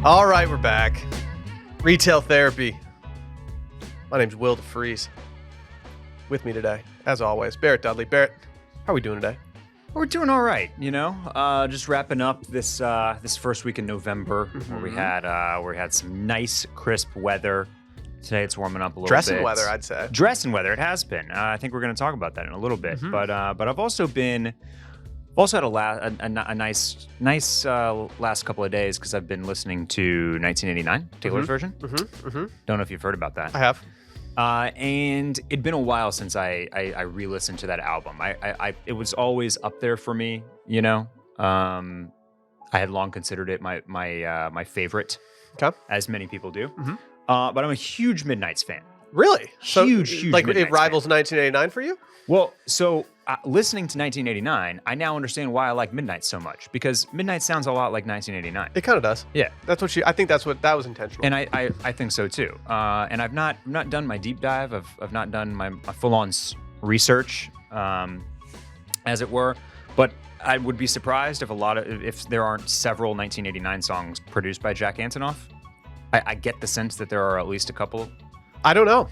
All right, we're back. Retail therapy. My name's Will DeFries. With me today, as always, Barrett Dudley. Barrett, how are we doing today? We're doing all right, just wrapping up this first week in November where we had some nice crisp weather. Today it's warming up a little bit. Dressing weather, I'd say. Dressing weather, it has been. I think we're going to talk about that in a little bit. But I've also had a nice last couple of days because I've been listening to 1989, Taylor's version. Don't know if you've heard about that. I have. And it'd been a while since I re-listened to that album. It was always up there for me, I had long considered it my favorite, as many people do. But I'm a huge Midnights fan. Really? Huge like Midnights it rivals fan. 1989 for you? Well, so listening to 1989, I now understand why I like Midnights so much, because Midnight sounds a lot like 1989. It kind of does. Yeah. I think that was intentional. And I think so too. And I've not done my deep dive. I've not done my full-on research, as it were. But I would be surprised if there aren't several 1989 songs produced by Jack Antonoff. I get the sense that there are at least a couple. I don't know.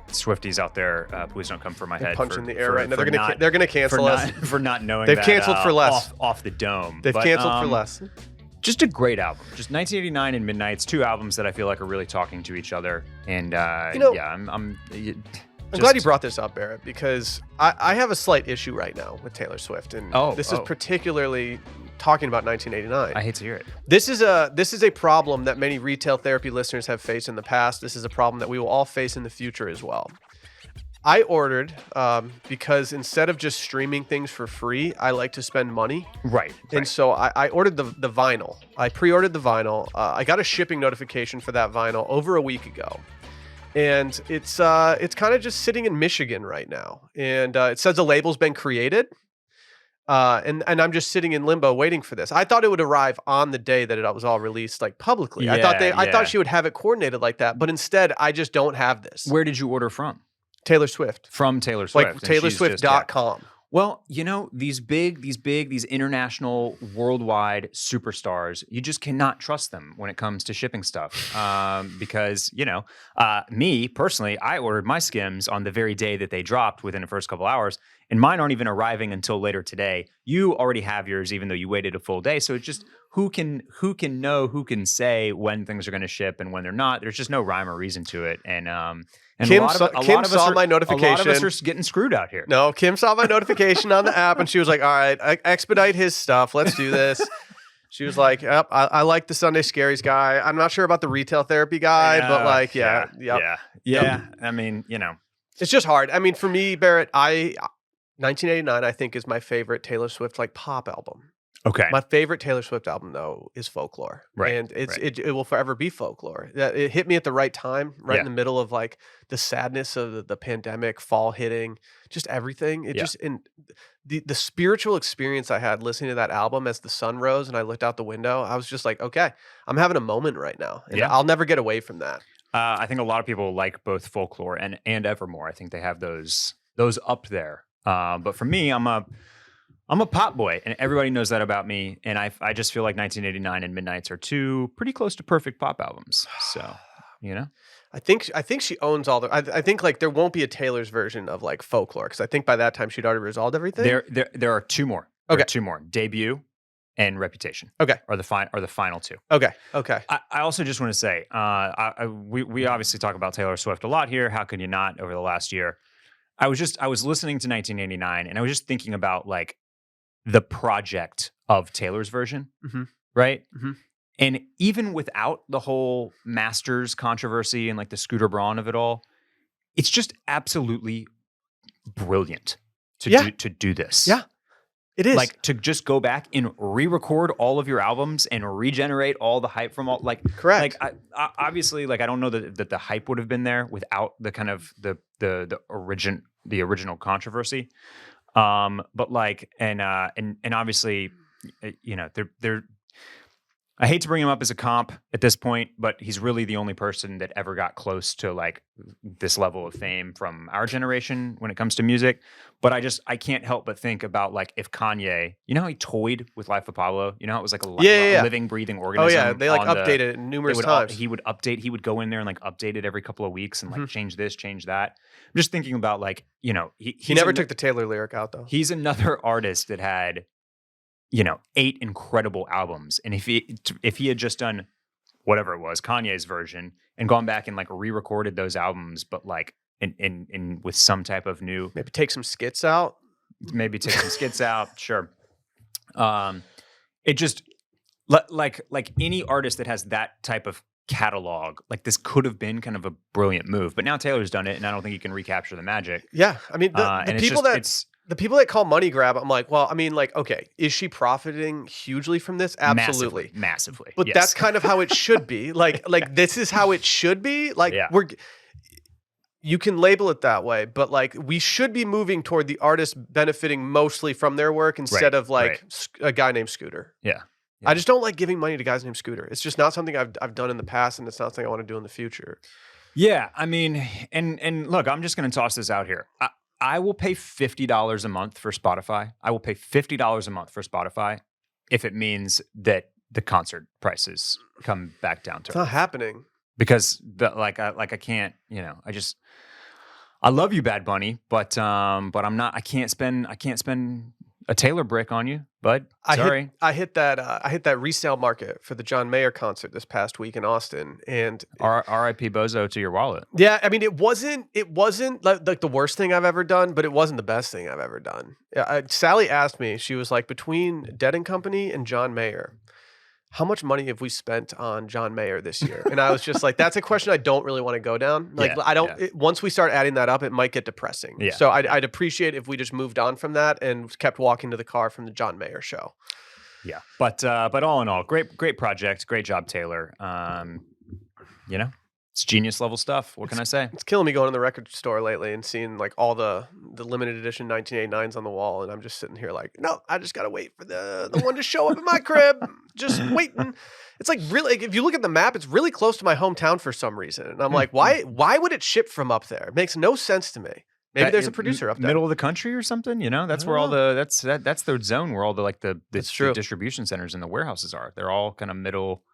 Swifties out there, please don't come for my head. Punching the air right now. They're gonna cancel us for not knowing. They've canceled for less off the dome. They've canceled for less. Just a great album. Just 1989 and Midnights, two albums that I feel like are really talking to each other. And I'm glad you brought this up, Barrett, because I have a slight issue right now with Taylor Swift, and this is particularly talking about 1989. I hate to hear it. This is a problem that many retail therapy listeners have faced in the past. This is a problem that we will all face in the future as well. I ordered because instead of just streaming things for free, I like to spend money. Right. And so I ordered the vinyl. I pre-ordered the vinyl. I got a shipping notification for that vinyl over a week ago. And it's kind of just sitting in Michigan right now. And it says the label's been created. And I'm just sitting in limbo waiting for this. I thought it would arrive on the day that it was all released, like publicly. I thought she would have it coordinated like that, but instead I just don't have this. Where did you order from? Taylor Swift. From Taylor Swift. Like TaylorSwift.com. Well, these international, worldwide superstars, you just cannot trust them when it comes to shipping stuff. Because, me personally, I ordered my Skims on the very day that they dropped within the first couple hours, and mine aren't even arriving until later today. You already have yours, even though you waited a full day. So it's just who can say when things are going to ship and when they're not. There's just no rhyme or reason to it. And Kim saw my notification. A lot of us are getting screwed out here. No, Kim saw my notification on the app, and she was like, all right, expedite his stuff. Let's do this. She was like, yep, I like the Sunday Scaries guy. I'm not sure about the retail therapy guy, but like, yeah. I mean, It's just hard. I mean, for me, Barrett, 1989, I think, is my favorite Taylor Swift pop album. Okay. My favorite Taylor Swift album, though, is Folklore. Right. And it will forever be Folklore. It hit me at the right time, in the middle of the sadness of the pandemic, fall hitting, just everything. The spiritual experience I had listening to that album as the sun rose and I looked out the window, I was just like, okay, I'm having a moment right now. And I'll never get away from that. I think a lot of people like both Folklore and Evermore. I think they have those up there. But for me, I'm a pop boy, and everybody knows that about me. And I just feel like 1989 and Midnights are two pretty close to perfect pop albums. So, I think she owns all the. I think there won't be a Taylor's version of Folklore, because I think by that time she'd already resolved everything. There are two more. Okay, two more. Debut and Reputation. Okay, are the final two. Okay. I also just want to say, we obviously talk about Taylor Swift a lot here. How can you not? Over the last year, I was listening to 1989, and I was just thinking about the project of Taylor's version, right? Mm-hmm. And even without the whole Masters controversy and the Scooter Braun of it all, it's just absolutely brilliant to do this. Yeah, it is. To just go back and re-record all of your albums and regenerate all the hype from all correct. Obviously, I don't know that the hype would have been there without the kind of the original controversy. But and obviously, I hate to bring him up as a comp at this point, but he's really the only person that ever got close to like this level of fame from our generation when it comes to music. But I can't help but think about like if Kanye, you know how he toyed with Life of Pablo? You know how it was like a Yeah. living, breaing Oh organism? yeah, they like on updated it numerous would times. he would update, he would go in there and like update it every couple of weeks and like Mhm. change this, change that. I'm just thinking about like, you know, He never took the Taylor lyric out though. he's another artist that had, you know, 8 incredible albums. And if he had just done whatever it was, Kanye's version, and gone back and like re-recorded those albums, but like in with some type of new, Maybe take some skits out. maybe take some skits out, sure. It just like any artist that has that type of catalog, like this could have been kind of a brilliant move. But now Taylor's done it, and I don't think he can recapture the magic. Yeah, I mean the And people the people that call money grab, I'm like, well, I mean, like, okay, is she profiting hugely from this? Absolutely, massively. But yes. that's kind of how it should be. Like this is how it should be. Like Yeah. you can label it that way, but like we should be moving toward the artist benefiting mostly from their work instead of like a guy named Scooter. Yeah. I just don't like giving money to guys named Scooter. It's just not something I've done in the past, and it's not something I want to do in the future. Yeah, I mean, and look, I'm just going to toss this out here. I will pay $50 a month for Spotify. I will pay $50 a month for Spotify if it means that the concert prices come back down to It's not happening. because I can't, you know, I love you, Bad Bunny, but I can't spend a Taylor brick on you, bud. Sorry. I hit that resale market for the John Mayer concert this past week in Austin, and R.I.P. Bozo to your wallet. yeah, I mean it wasn't like the worst thing I've ever done, but it wasn't the best thing I've ever done. Sally asked me, she was like, between Dead and Company and John Mayer, how much money have we spent on John Mayer this year? And I was just like, that's a question I don't really want to go down. Like, Yeah, I don't. Once we start adding that up, it might get depressing. Yeah, So I'd appreciate if we just moved on from that and kept walking to the car from the John Mayer show. Yeah, but all in all, great project, great job, Taylor. You know, it's genius level stuff. What can I say? It's killing me going to the record store lately and seeing like all the limited edition 1989s on the wall, and I'm just sitting here like, no, I just gotta wait for the one to show up in my crib. Just waiting. It's like really, like, if you look at the map, it's really close to my hometown for some reason, and I'm like, why would it ship from up there? It makes no sense to me. Maybe there's a producer up there, middle of the country or something. You know, that's where all that's the zone where all the distribution centers and the warehouses are. They're all kind of middle.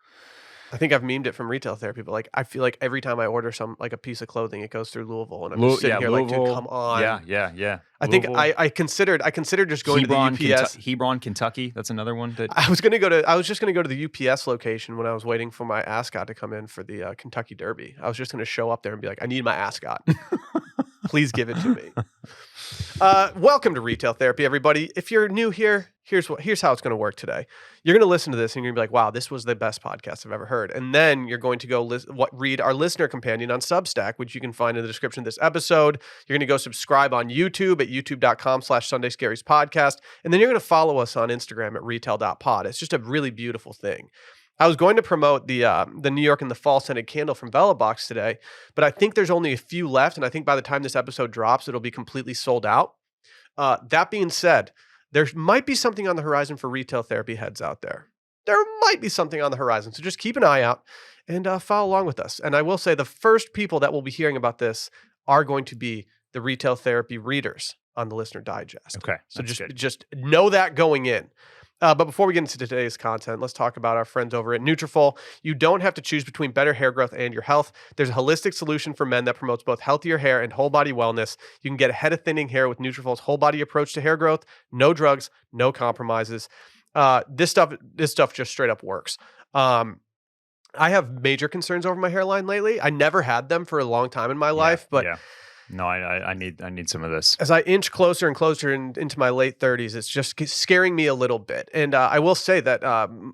I think I've memed it from Retail Therapy, but like I feel like every time I order like a piece of clothing, it goes through Louisville, and I'm just sitting here like, dude, come on. Yeah. I think I considered just going Hebron, to the UPS. Hebron, Kentucky. That's another one that I was just gonna go to the UPS location when I was waiting for my ascot to come in for the Kentucky Derby. I was just gonna show up there and be like, I need my ascot. Please give it to me. Welcome to Retail Therapy, everybody. If you're new here, here's how it's going to work today. You're going to listen to this and you're going to be like, wow, this was the best podcast I've ever heard. And then you're going to go read our listener companion on Substack, which you can find in the description of this episode. You're going to go subscribe on YouTube at youtube.com/Sunday Scaries podcast. And then you're going to follow us on Instagram at retail.pod. It's just a really beautiful thing. I was going to promote the New York and the Fall scented candle from Vela Box today, but I think there's only a few left, and I think by the time this episode drops, it'll be completely sold out. That being said, there might be something on the horizon for Retail Therapy heads out there. There might be something on the horizon, so just keep an eye out and follow along with us. And I will say the first people that will be hearing about this are going to be the Retail Therapy readers on the Listener Digest. Okay, so just know that going in. But before we get into today's content, let's talk about our friends over at Nutrafol. You don't have to choose between better hair growth and your health. There's a holistic solution for men that promotes both healthier hair and whole body wellness. You can get ahead of thinning hair with Nutrafol's whole body approach to hair growth. No drugs, no compromises. This stuff just straight up works. I have major concerns over my hairline lately. I never had them for a long time in my life, but no, I need some of this. As I inch closer and closer into my late 30s, it's just scaring me a little bit. And I will say that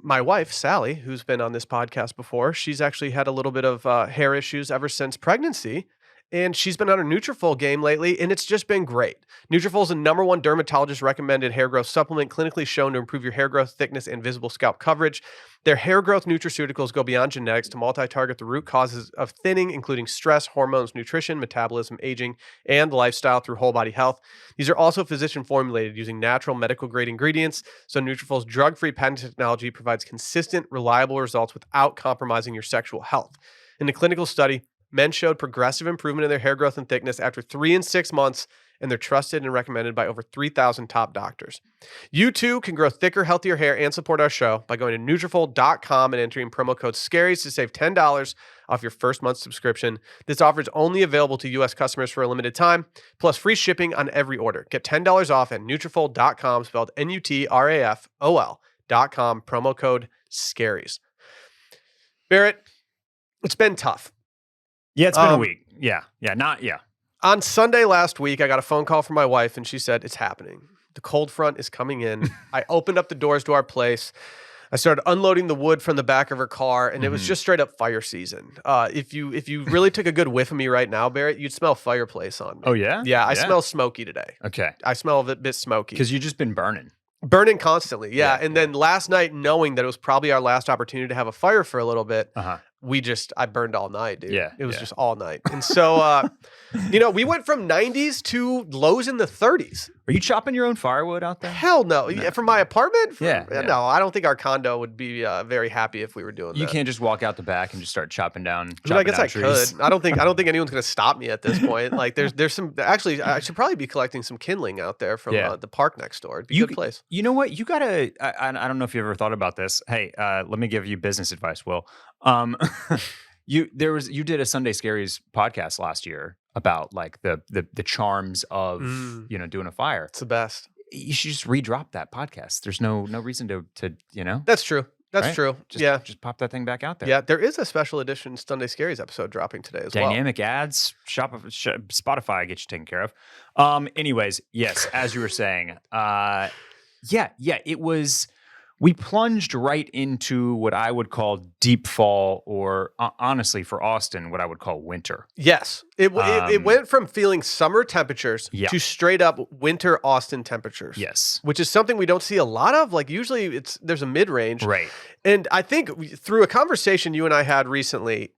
my wife, Sally, who's been on this podcast before, she's actually had a little bit of hair issues ever since pregnancy. and she's been on a Nutrafol game lately, and it's just been great. Nutrafol is the #1 dermatologist recommended hair growth supplement, clinically shown to improve your hair growth, thickness, and visible scalp coverage. Their hair growth nutraceuticals go beyond genetics to multi-target the root causes of thinning, including stress, hormones, nutrition, metabolism, aging, and lifestyle through whole body health. These are also physician formulated using natural medical grade ingredients, so Nutrafol's drug-free patent technology provides consistent, reliable results without compromising your sexual health. In a clinical study, men showed progressive improvement in their hair growth and thickness after 3 and 6 months, and they're trusted and recommended by over 3,000 top doctors. You too can grow thicker, healthier hair and support our show by going to Nutrafol.com and entering promo code SCARIES to save $10 off your first month's subscription. This offer is only available to U.S. customers for a limited time, plus free shipping on every order. Get $10 off at Nutrafol.com, spelled Nutrafol.com, promo code SCARIES. Barrett, it's been tough. Yeah, it's been a week. On Sunday last week, I got a phone call from my wife, and she said, it's happening. The cold front is coming in. I opened up the doors to our place. I started unloading the wood from the back of her car, and it was just straight up fire season. If you really took a good whiff of me right now, Barrett, you'd smell fireplace on me. Oh, yeah? Yeah, I smell smoky today. Okay. I smell a bit smoky. Because you've just been burning. Burning constantly, yeah. And then last night, knowing that it was probably our last opportunity to have a fire for a little bit, I burned all night, dude. Yeah. It was just all night. And so, we went from 90s to lows in the 30s. Are you chopping your own firewood out there? Hell no. From my apartment? Yeah. No, I don't think our condo would be very happy if we were doing that. You can't just walk out the back and just start chopping down. I guess I trees. could. I don't think anyone's going to stop me at this point. Like there's some, actually, I should probably be collecting some kindling out there from the park next door. It'd be a good place. You know what? You gotta, I don't know if you ever thought about this. Hey, let me give you business advice, Will. You did a Sunday Scaries podcast last year about like the charms of doing a fire. It's the best. You should just redrop that podcast. There's no reason to That's true. That's true. Just pop that thing back out there. Yeah, there is a special edition Sunday Scaries episode dropping today as well. Dynamic ads, Spotify get you taken care of. Anyways, yes, as you were saying, it was. We plunged right into what I would call deep fall, or honestly, for Austin, what I would call winter. Yes. It went from feeling summer temperatures to straight up winter Austin temperatures. Yes. Which is something we don't see a lot of. Like usually there's a mid-range. Right. And I think through a conversation you and I had recently,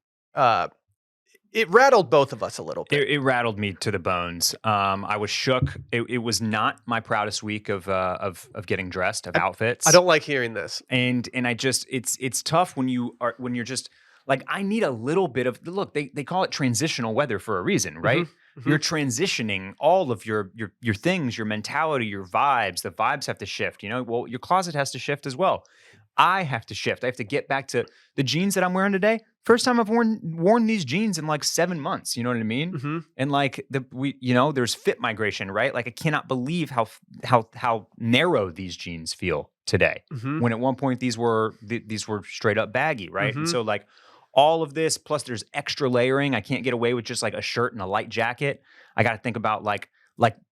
it rattled both of us a little bit. It rattled me to the bones. I was shook. It was not my proudest week of getting dressed, of outfits. I don't like hearing this. And I just it's tough when you're just like, I need a little bit of look. They call it transitional weather for a reason, right? You're transitioning all of your things, your mentality, your vibes. The vibes have to shift. Well, your closet has to shift as well. I have to shift. I have to get back to the jeans that I'm wearing today. First time I've worn these jeans in like 7 months. You know what I mean? And like there's fit migration, right? Like I cannot believe how narrow these jeans feel today. When at one point these were straight up baggy, right? And so like all of this, plus there's extra layering. I can't get away with just like a shirt and a light jacket. I got to think about like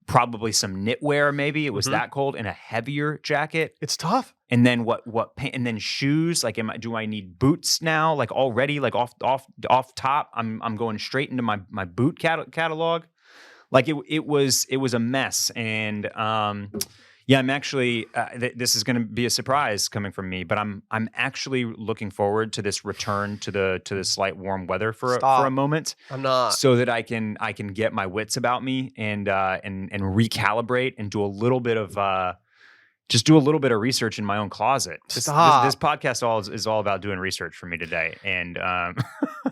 probably some knitwear. Maybe it was that cold, and a heavier jacket. It's tough. And then what and then shoes, like do I need boots now? Like already, like off top, I'm going straight into my boot catalog. Like it was a mess. And I'm actually this is going to be a surprise coming from me, but I'm actually looking forward to this return to the slight warm weather for a moment. I'm not, so that I can get my wits about me and recalibrate and do a little bit of just do a little bit of research in my own closet. This podcast is all about doing research for me today, and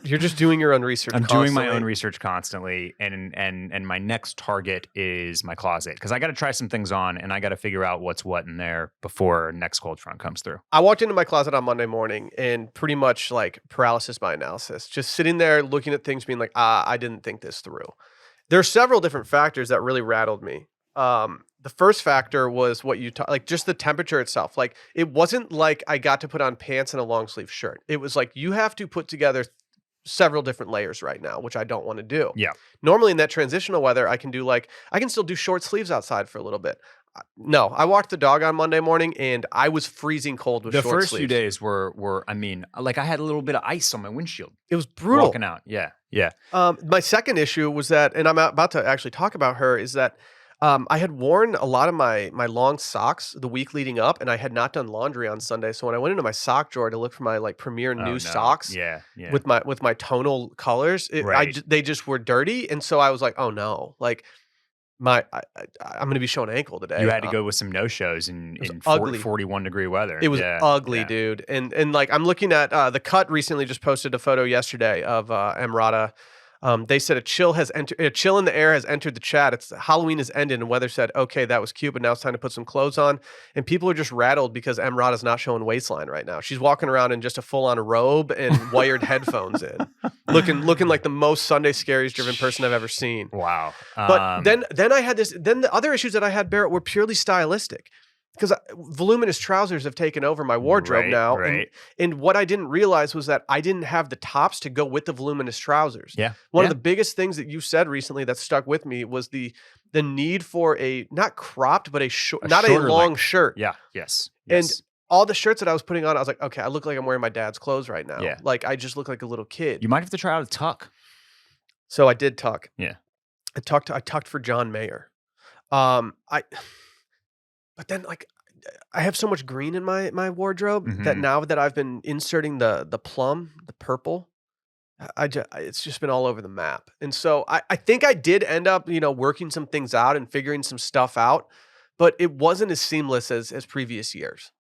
you're just doing your own research. I'm doing my own research constantly, and my next target is my closet, because I got to try some things on, and I got to figure out what's what in there before next cold front comes through. I walked into my closet on Monday morning and pretty much like paralysis by analysis, just sitting there looking at things, being like, I didn't think this through. There are several different factors that really rattled me. The first factor was what you like just the temperature itself. Like it wasn't like I got to put on pants and a long sleeve shirt. It was like you have to put together several different layers right now, which I don't want to do. Yeah. Normally in that transitional weather, I can still do short sleeves outside for a little bit. no, I walked the dog on Monday morning and I was freezing cold with The short first few sleeves. days were, I mean, like I had a little bit of ice on my windshield It was brutal. walking out. Yeah. Yeah. My second issue was that, and I'm about to actually talk about her, is that I had worn a lot of my long socks the week leading up, and I had not done laundry on Sunday. So when I went into my sock drawer to look for my like premier Oh, new no. socks Yeah. Yeah. with my tonal colors, Right. they just were dirty, and so I was like, oh no, like I'm gonna be showing ankle today. You had to go with some no-shows in was 40, ugly. 41-degree weather. It was Yeah. ugly, Yeah. dude. And like I'm looking at the Cut recently just posted a photo yesterday of Emrata. They said a chill in the air has entered the chat. It's Halloween has ended, and weather said, okay, that was cute, but now it's time to put some clothes on. And people are just rattled because Emrata's not showing waistline right now. She's walking around in just a full-on robe and wired headphones in, looking like the most Sunday Scaries driven person I've ever seen. Wow. But then I had this. Then the other issues that I had, Barrett, were purely stylistic, because voluminous trousers have taken over my wardrobe Right, now. right. And what I didn't realize was that I didn't have the tops to go with the voluminous trousers. Yeah. One Yeah. of the biggest things that you said recently that stuck with me was the need for a not cropped, but not a shorter long length. shirt. Yeah. Yes. And Yes. all the shirts that I was putting on, I was like, okay, I look like I'm wearing my dad's clothes right now. Yeah. Like I just look like a little kid. You might have to try out a tuck. So I did tuck. Yeah. I tucked for John Mayer. But then like I have so much green in my wardrobe that Mhm. now that I've been inserting the plum, the purple, it's just been all over the map. And so I think I did end up, working some things out and figuring some stuff out, but it wasn't as seamless as previous years.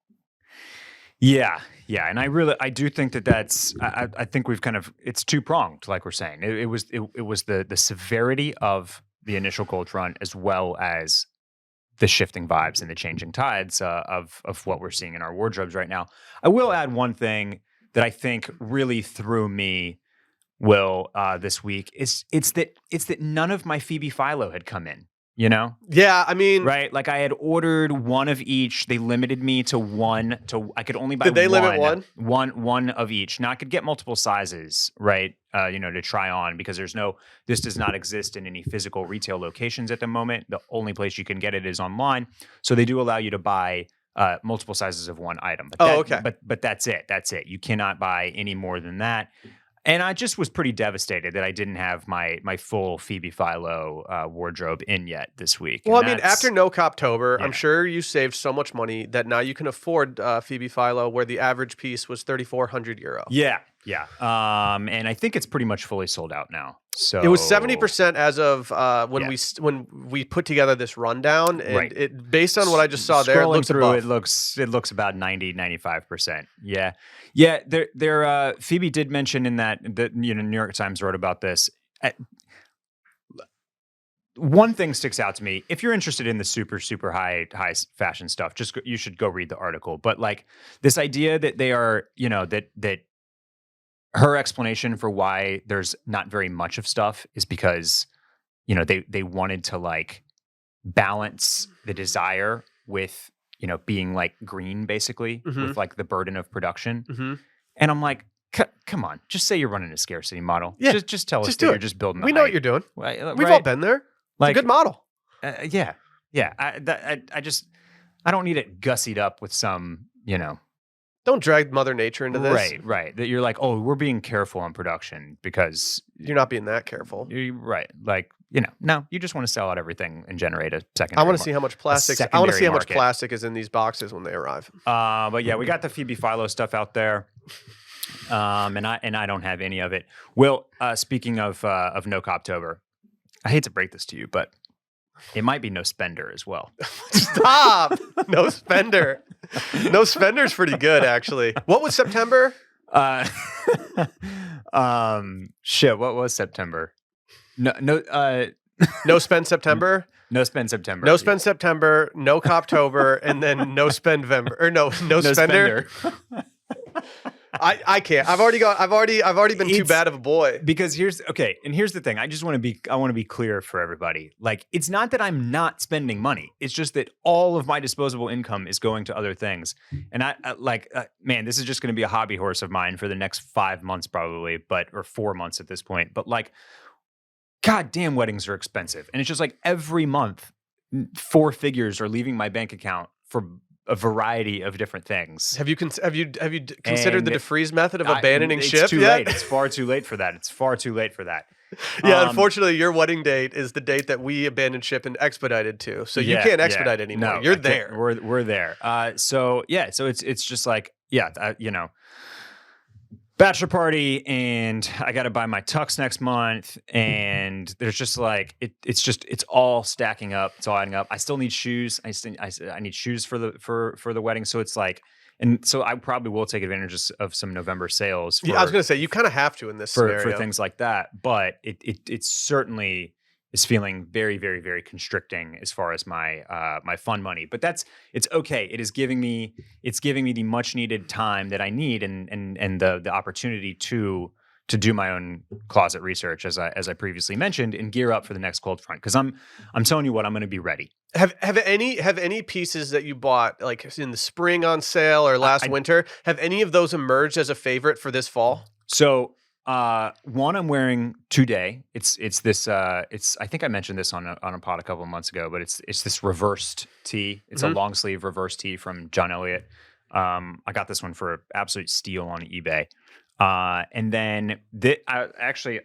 Yeah, yeah, and I do think that's. I think we've kind of it's two pronged, like we're saying. It was the severity of the initial cold front as well as the shifting vibes and the changing tides of what we're seeing in our wardrobes right now. I will add one thing that I think really threw me, Will, this week. It's that none of my Phoebe Philo had come in. You know. Yeah, I mean, Right, like I had ordered one of each. They limited me to one. I could only buy. Did they limit one? One of each. Now I could get multiple sizes, right? To try on because this does not exist in any physical retail locations at the moment. The only place you can get it is online. So they do allow you to buy multiple sizes of one item. But okay. But that's it. That's it. You cannot buy any more than that. And I just was pretty devastated that I didn't have my full Phoebe Philo wardrobe in yet this week. Well, I mean, after No Coptober, Yeah. I'm sure you saved so much money that now you can afford Phoebe Philo, where the average piece was €3,400. Yeah. And I think it's pretty much fully sold out now. So It was 70% as of when Yeah. when we put together this rundown, and Right. it based on what I just saw there, it Scrolling looks through, above. it looks about 95%. Yeah. There. Phoebe did mention in that New York Times wrote about this. One thing sticks out to me. If you're interested in the super high fashion stuff, you should go read the article. But like this idea that they are, that her explanation for why there's not very much of stuff is because, they wanted to like balance the desire with, being like green basically Mhm. with like the burden of production. Mm-hmm. And I'm like, come on, just say you're running a scarcity model. Yeah, Just tell us just that do you're it. just building. We know what you're doing. Right, We've all been there. It's Like a good model. yeah. I don't need it gussied up with some, Don't drag Mother Nature into this. Right. That you're like, oh, we're being careful on production because You're not being that careful. you're right. Like, no, you just want to sell out everything and generate a second. I want to see how much plastic. I want to secondary see how much market. plastic is in these boxes when they arrive. But yeah, we got the Phoebe Philo stuff out there. And I don't have any of it. Will, speaking of No Coptober, I hate to break this to you, but it might be No Spender as well. Stop! No spender. No spender's pretty good, actually. What was September? Shit, what was September? No, No spend September. No Spend September. No spend September. No Coptober, and then no spend November. Or no spender. I can't. I've already been too bad of a boy. Because here's the thing. I want to be clear for everybody. Like, it's not that I'm not spending money. It's just that all of my disposable income is going to other things. And man, this is just going to be a hobby horse of mine for the next 5 months probably, or 4 months at this point. But like, goddamn, weddings are expensive. And it's just like every month 4 figures are leaving my bank account for a variety of different things. Have you considered the And defreeze method of abandoning it's ship too yet? late. It's far too late for that. It's far too late for that. Yeah, unfortunately, your wedding date is the date that we abandoned ship and expedited to. So you can't expedite anymore. No, You're there. We're there. So it's just like, bachelor party, and I got to buy my tux next month, and there's just like it's all stacking up. It's all adding up. I still need shoes. I need shoes for the wedding. So it's like, and so I probably will take advantage of some November sales. I was going to say you kind of have to in this for scenario. things like that, but it certainly is feeling very, very, very constricting as far as my my fun money. But it's okay. It's giving me the much needed time that I need and the opportunity to do my own closet research, as I previously mentioned, and gear up for the next cold front. Because I'm telling you what, I'm going to be ready. Have any pieces that you bought like in the spring on sale or last winter? Have any of those emerged as a favorite for this fall? So one I'm wearing today. It's this. I think I mentioned this on a pod a couple of months ago, but it's this reversed tee. It's a long sleeve reverse tee from John Elliott. I got this one for absolute steal on eBay. And then I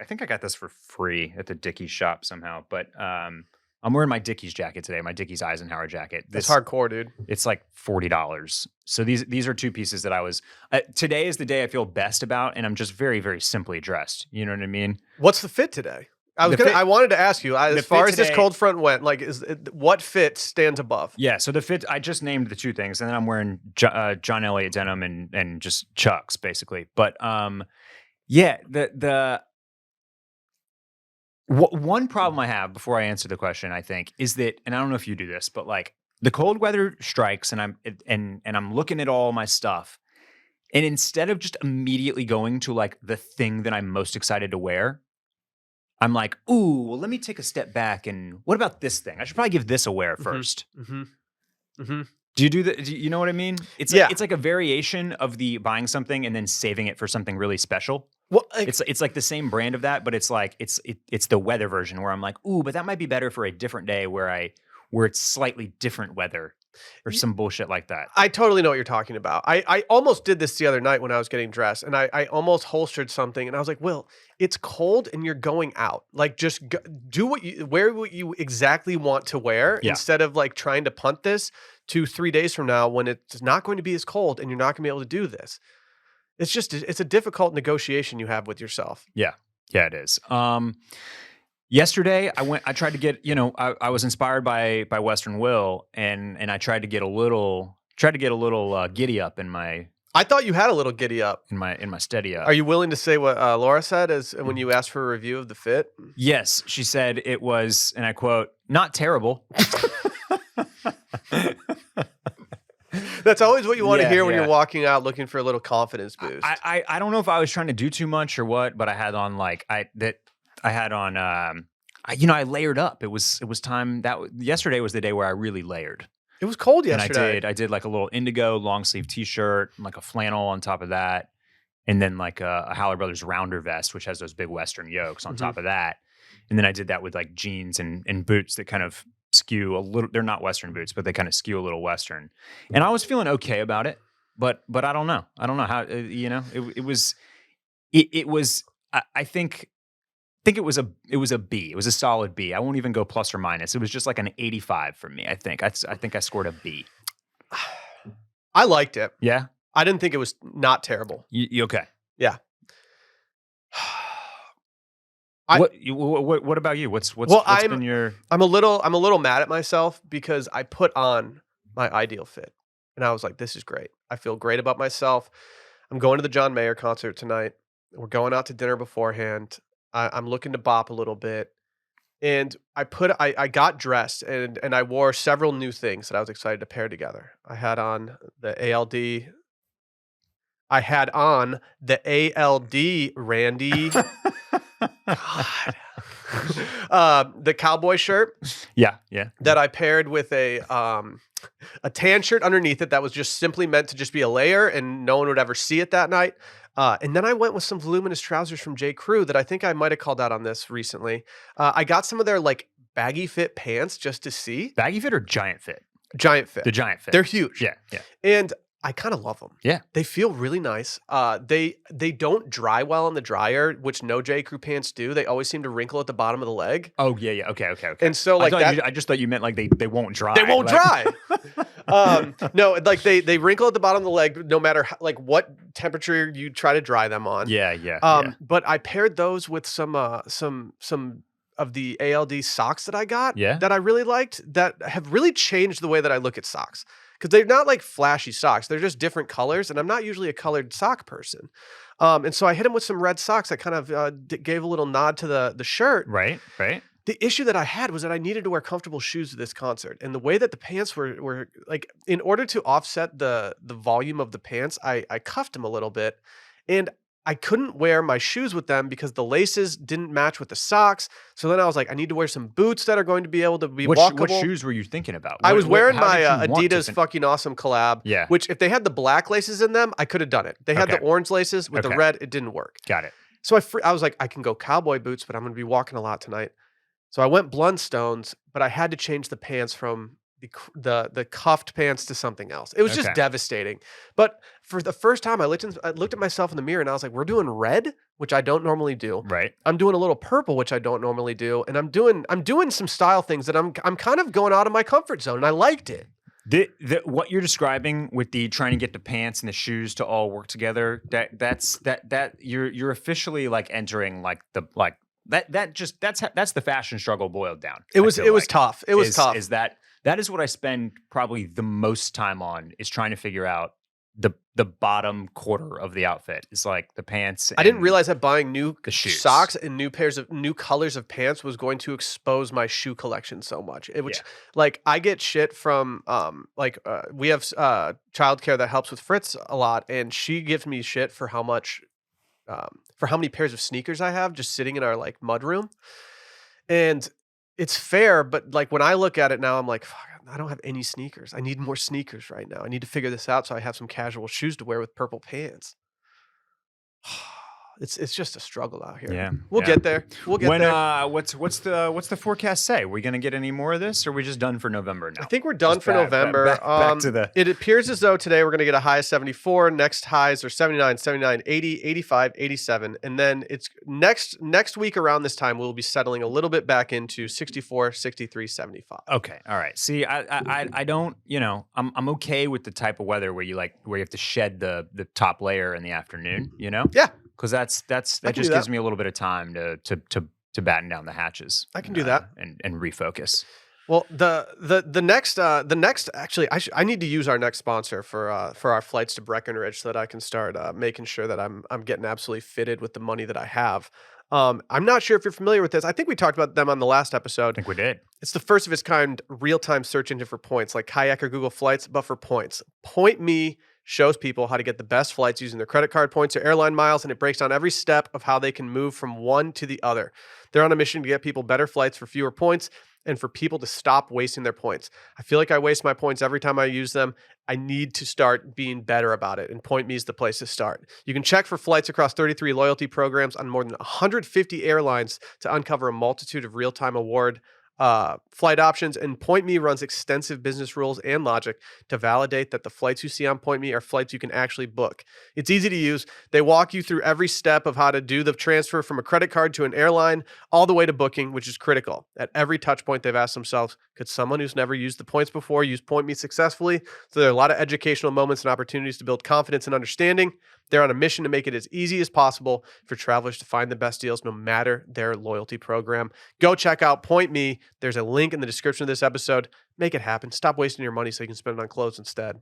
think I got this for free at the Dickies shop somehow. But I'm wearing my Dickies jacket today, my Dickies Eisenhower jacket. That's hardcore, dude. It's like $40. So these are 2 pieces that I was. Today is the day I feel best about, and I'm just very, very simply dressed. You know what I mean? What's the fit today? I wanted to ask you, as far as this cold front went, like, what fit stands above? Yeah, so the fit, I just named the 2 things, and then I'm wearing John Elliott denim and just Chucks, basically. But one problem I have before I answer the question, I think, is that, and I don't know if you do this, but like the cold weather strikes, and I'm looking at all my stuff, and instead of just immediately going to like the thing that I'm most excited to wear, I'm like, ooh, well, let me take a step back, and what about this thing? I should probably give this a wear first. Do you do that? Do you know what I mean? It's like a variation of the buying something and then saving it for something really special. Well, it's like the same brand of that, but it's like it's the weather version where I'm like, ooh, but that might be better for a different day where it's slightly different weather or some bullshit like that. I totally know what you're talking about. I almost did this the other night when I was getting dressed, and I almost holstered something, and I was like, Will, it's cold and you're going out. Like, just wear what you exactly want to wear instead of like trying to punt this to 3 days from now when it's not going to be as cold and you're not going to be able to do this. It's a difficult negotiation you have with yourself. Yeah, it is. Yesterday, I tried to get, I was inspired by Western Will, and I tried to get a little giddy up in my. I thought you had a little giddy up in my steady up. Are you willing to say what Laura said when you asked for a review of the fit? Yes, she said it was, and I quote, "not terrible." That's always what you want to hear when you're walking out looking for a little confidence boost. I don't know if I was trying to do too much or what, but I had on I layered up. It was time yesterday was the day where I really layered. It was cold yesterday. And I did like a little indigo long sleeve t-shirt, like a flannel on top of that, and then like a Howler Brothers rounder vest, which has those big Western yokes on top of that. And then I did that with like jeans and boots that kind of skew a little. They're not Western boots, but they kind of skew a little Western. And I was feeling okay about it, but I don't know. I don't know how. It was. I think it was a B. It was a solid B. I won't even go plus or minus. It was just like an 85 for me. I think I scored a B. I liked it. Yeah, I didn't think it was not terrible. You okay? Yeah. What about you? What's been your? I'm a little mad at myself because I put on my ideal fit, and I was like, "This is great. I feel great about myself. I'm going to the John Mayer concert tonight. We're going out to dinner beforehand. I'm looking to bop a little bit, and I got dressed and I wore several new things that I was excited to pair together. I had on the ALD. I had on the ALD Randy." God. The cowboy shirt. Yeah. That I paired with a tan shirt underneath it that was just simply meant to just be a layer and no one would ever see it that night. And then I went with some voluminous trousers from J. Crew that I think I might have called out on this recently. I got some of their like baggy fit pants just to see. Baggy fit or giant fit? Giant fit. The giant fit. They're huge. Yeah. And I kind of love them. Yeah. They feel really nice. They don't dry well in the dryer, which no J. Crew pants do. They always seem to wrinkle at the bottom of the leg. Oh yeah. Okay. And so like I just thought you meant like they won't dry. They won't dry. No, like they wrinkle at the bottom of the leg no matter like what temperature you try to dry them on. Yeah. But I paired those with some of the ALD socks that I got that I really liked that have really changed the way that I look at socks. Because they're not like flashy socks. They're just different colors. And I'm not usually a colored sock person. And so I hit him with some red socks that kind of gave a little nod to the shirt. Right. The issue that I had was that I needed to wear comfortable shoes to this concert. And the way that the pants were like, in order to offset the volume of the pants, I cuffed them a little bit. And I couldn't wear my shoes with them because the laces didn't match with the socks. So then I was like, I need to wear some boots that are going to be able to be walkable. What shoes were you thinking about? I was wearing my Adidas fucking awesome collab. Yeah. Which if they had the black laces in them, I could have done it. They had the orange laces with the red. It didn't work. Got it. So I was like, I can go cowboy boots, but I'm going to be walking a lot tonight. So I went Blundstones, but I had to change the pants from the cuffed pants to something else. It was just devastating. But for the first time, I looked at myself in the mirror and I was like, we're doing red, which I don't normally do. Right. I'm doing a little purple, which I don't normally do. And I'm doing some style things that I'm kind of going out of my comfort zone. And I liked it. What you're describing with the trying to get the pants and the shoes to all work together, that's you're officially like entering like that's the fashion struggle boiled down. It was tough. It was tough. That is what I spend probably the most time on, is trying to figure out the bottom quarter of the outfit. It's like the pants. I didn't realize that buying new shoes, socks and new colors of pants was going to expose my shoe collection so much. Like I get shit from we have childcare that helps with Fritz a lot, and she gives me shit for how many pairs of sneakers I have just sitting in our like mud room. And it's fair, but like when I look at it now, I'm like, fuck, I don't have any sneakers. I need more sneakers right now. I need to figure this out so I have some casual shoes to wear with purple pants. It's just a struggle out here. Yeah, we'll get there. We'll get there. What's the forecast say? Are we going to get any more of this, or are we just done for November now? I think we're done for November. Back to the. It appears as though today we're going to get a high of 74. Next highs are 79, 79, 80, 85, 87, and then it's next week around this time we'll be settling a little bit back into 64, 63, 75. Okay, all right. See, I don't. I'm okay with the type of weather where you have to shed the top layer in the afternoon. Yeah. Because that just gives me a little bit of time to batten down the hatches. I can do that and refocus. Well, the next actually I need to use our next sponsor for our flights to Breckenridge so that I can start making sure that I'm getting absolutely fitted with the money that I have. I'm not sure if you're familiar with this. I think we talked about them on the last episode. I think we did. It's the first of its kind real-time search engine for points, like Kayak or Google Flights, but for points. Point Me shows people how to get the best flights using their credit card points or airline miles, and it breaks down every step of how they can move from one to the other. They're on a mission to get people better flights for fewer points and for people to stop wasting their points. I feel like I waste my points every time I use them. I need to start being better about it, and Point Me is the place to start. You can check for flights across 33 loyalty programs on more than 150 airlines to uncover a multitude of real-time award flight options, and Point Me runs extensive business rules and logic to validate that the flights you see on Point Me are flights you can actually book. It's easy to use. They walk you through every step of how to do the transfer from a credit card to an airline, all the way to booking, which is critical. At every touch point, they've asked themselves, could someone who's never used the points before use Point Me successfully? So there are a lot of educational moments and opportunities to build confidence and understanding. They're on a mission to make it as easy as possible for travelers to find the best deals no matter their loyalty program. Go check out Point Me. There's a link in the description of this episode. Make it happen. Stop wasting your money so you can spend it on clothes instead.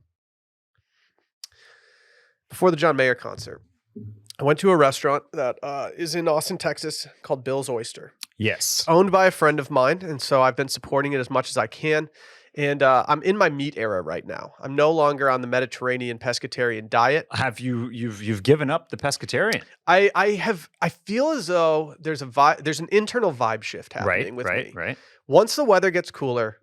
Before the John Mayer concert, I went to a restaurant that is in Austin, Texas called Bill's Oyster. Yes. It's owned by a friend of mine, and so I've been supporting it as much as I can. And I'm in my meat era right now. I'm no longer on the Mediterranean pescatarian diet. Have you've given up the pescatarian? I feel as though there's an internal vibe shift happening with me. Right. Once the weather gets cooler,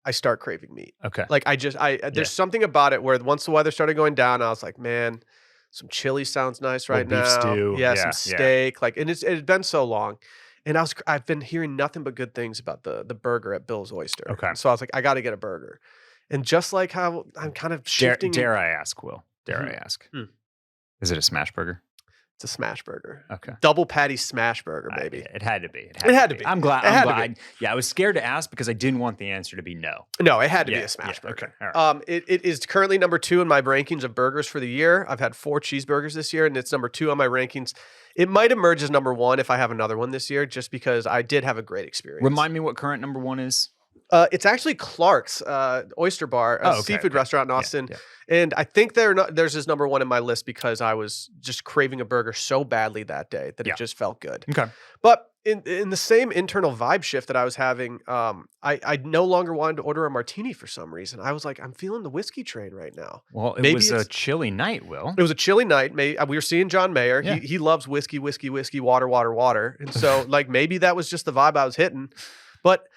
I start craving meat. Okay. Like there's something about it where once the weather started going down, I was like, man, some chili sounds nice right now. Beef stew. Yeah, some steak. And it had been so long. And I've been hearing nothing but good things about the burger at Bill's Oyster. Okay. So I was like, I got to get a burger. And just like how I'm kind of Dare, shifting. dare I ask, Will? Dare Mhm. I ask? Hmm. Is it a smash burger? It's a smash burger. Okay. Double patty smash burger, baby. It had to be. It had to be. I'm glad. It had I'm to glad. Yeah, I was scared to ask because I didn't want the answer to be no. No, it had to be Yeah, a smash yeah, burger. okay, all right. It is currently number 2 in my rankings of burgers for the year. I've had 4 cheeseburgers this year, and it's number 2 on my rankings. It might emerge as number 1 if I have another one this year, just because I did have a great experience. Remind me what current number 1 is. It's actually Clark's Oyster Bar, a seafood restaurant in Austin. Yeah. And I think theirs is number 1 in my list because I was just craving a burger so badly that day that it just felt good. Okay. But in the same internal vibe shift that I was having, I no longer wanted to order a martini for some reason. I was like, I'm feeling the whiskey train right now. Well, it Maybe was a it's- chilly night, Will. It was a chilly night. We were seeing John Mayer. Yeah. He loves whiskey, water, water. And so like maybe that was just the vibe I was hitting. But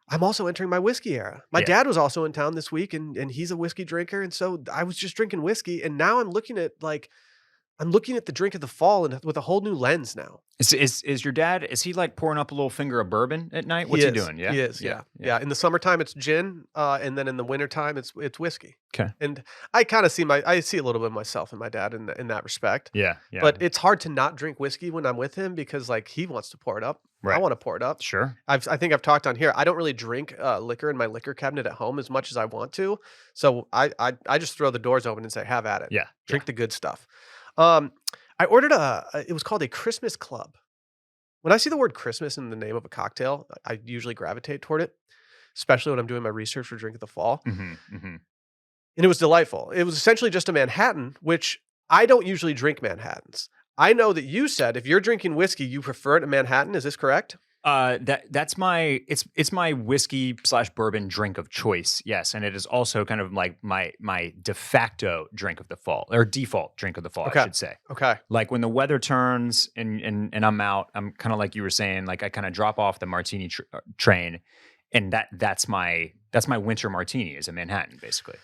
I'm also entering my whiskey era. My dad was also in town this week and he's a whiskey drinker. And so I was just drinking whiskey. And now I'm looking at the drink of the fall and with a whole new lens now. Is your dad, is he like pouring up a little finger of bourbon at night? What's he doing? Yeah. He is, yeah. In the summertime, it's gin. And then in the wintertime, it's whiskey. Okay. And I kind of see a little bit of myself in my dad in that respect. Yeah. But it's hard to not drink whiskey when I'm with him because like he wants to pour it up. Right. I want to pour it up. Sure. I think I've talked on here. I don't really drink liquor in my liquor cabinet at home as much as I want to. So I just throw the doors open and say, have at it. Yeah. Drink the good stuff. I ordered it was called a Christmas Club. When I see the word Christmas in the name of a cocktail, I usually gravitate toward it, especially when I'm doing my research for Drink of the Fall. Mm-hmm, mm-hmm. And it was delightful. It was essentially just a Manhattan, which I don't usually drink Manhattans. I know that you said if you're drinking whiskey, you prefer it a Manhattan. Is this correct? That's my my whiskey / bourbon drink of choice. Yes, and it is also kind of like my de facto drink of the fall or default drink of the fall, I should say. Okay. Like when the weather turns and I'm out, I'm kind of like you were saying, like I kind of drop off the martini train, and that's my winter martini is a Manhattan basically.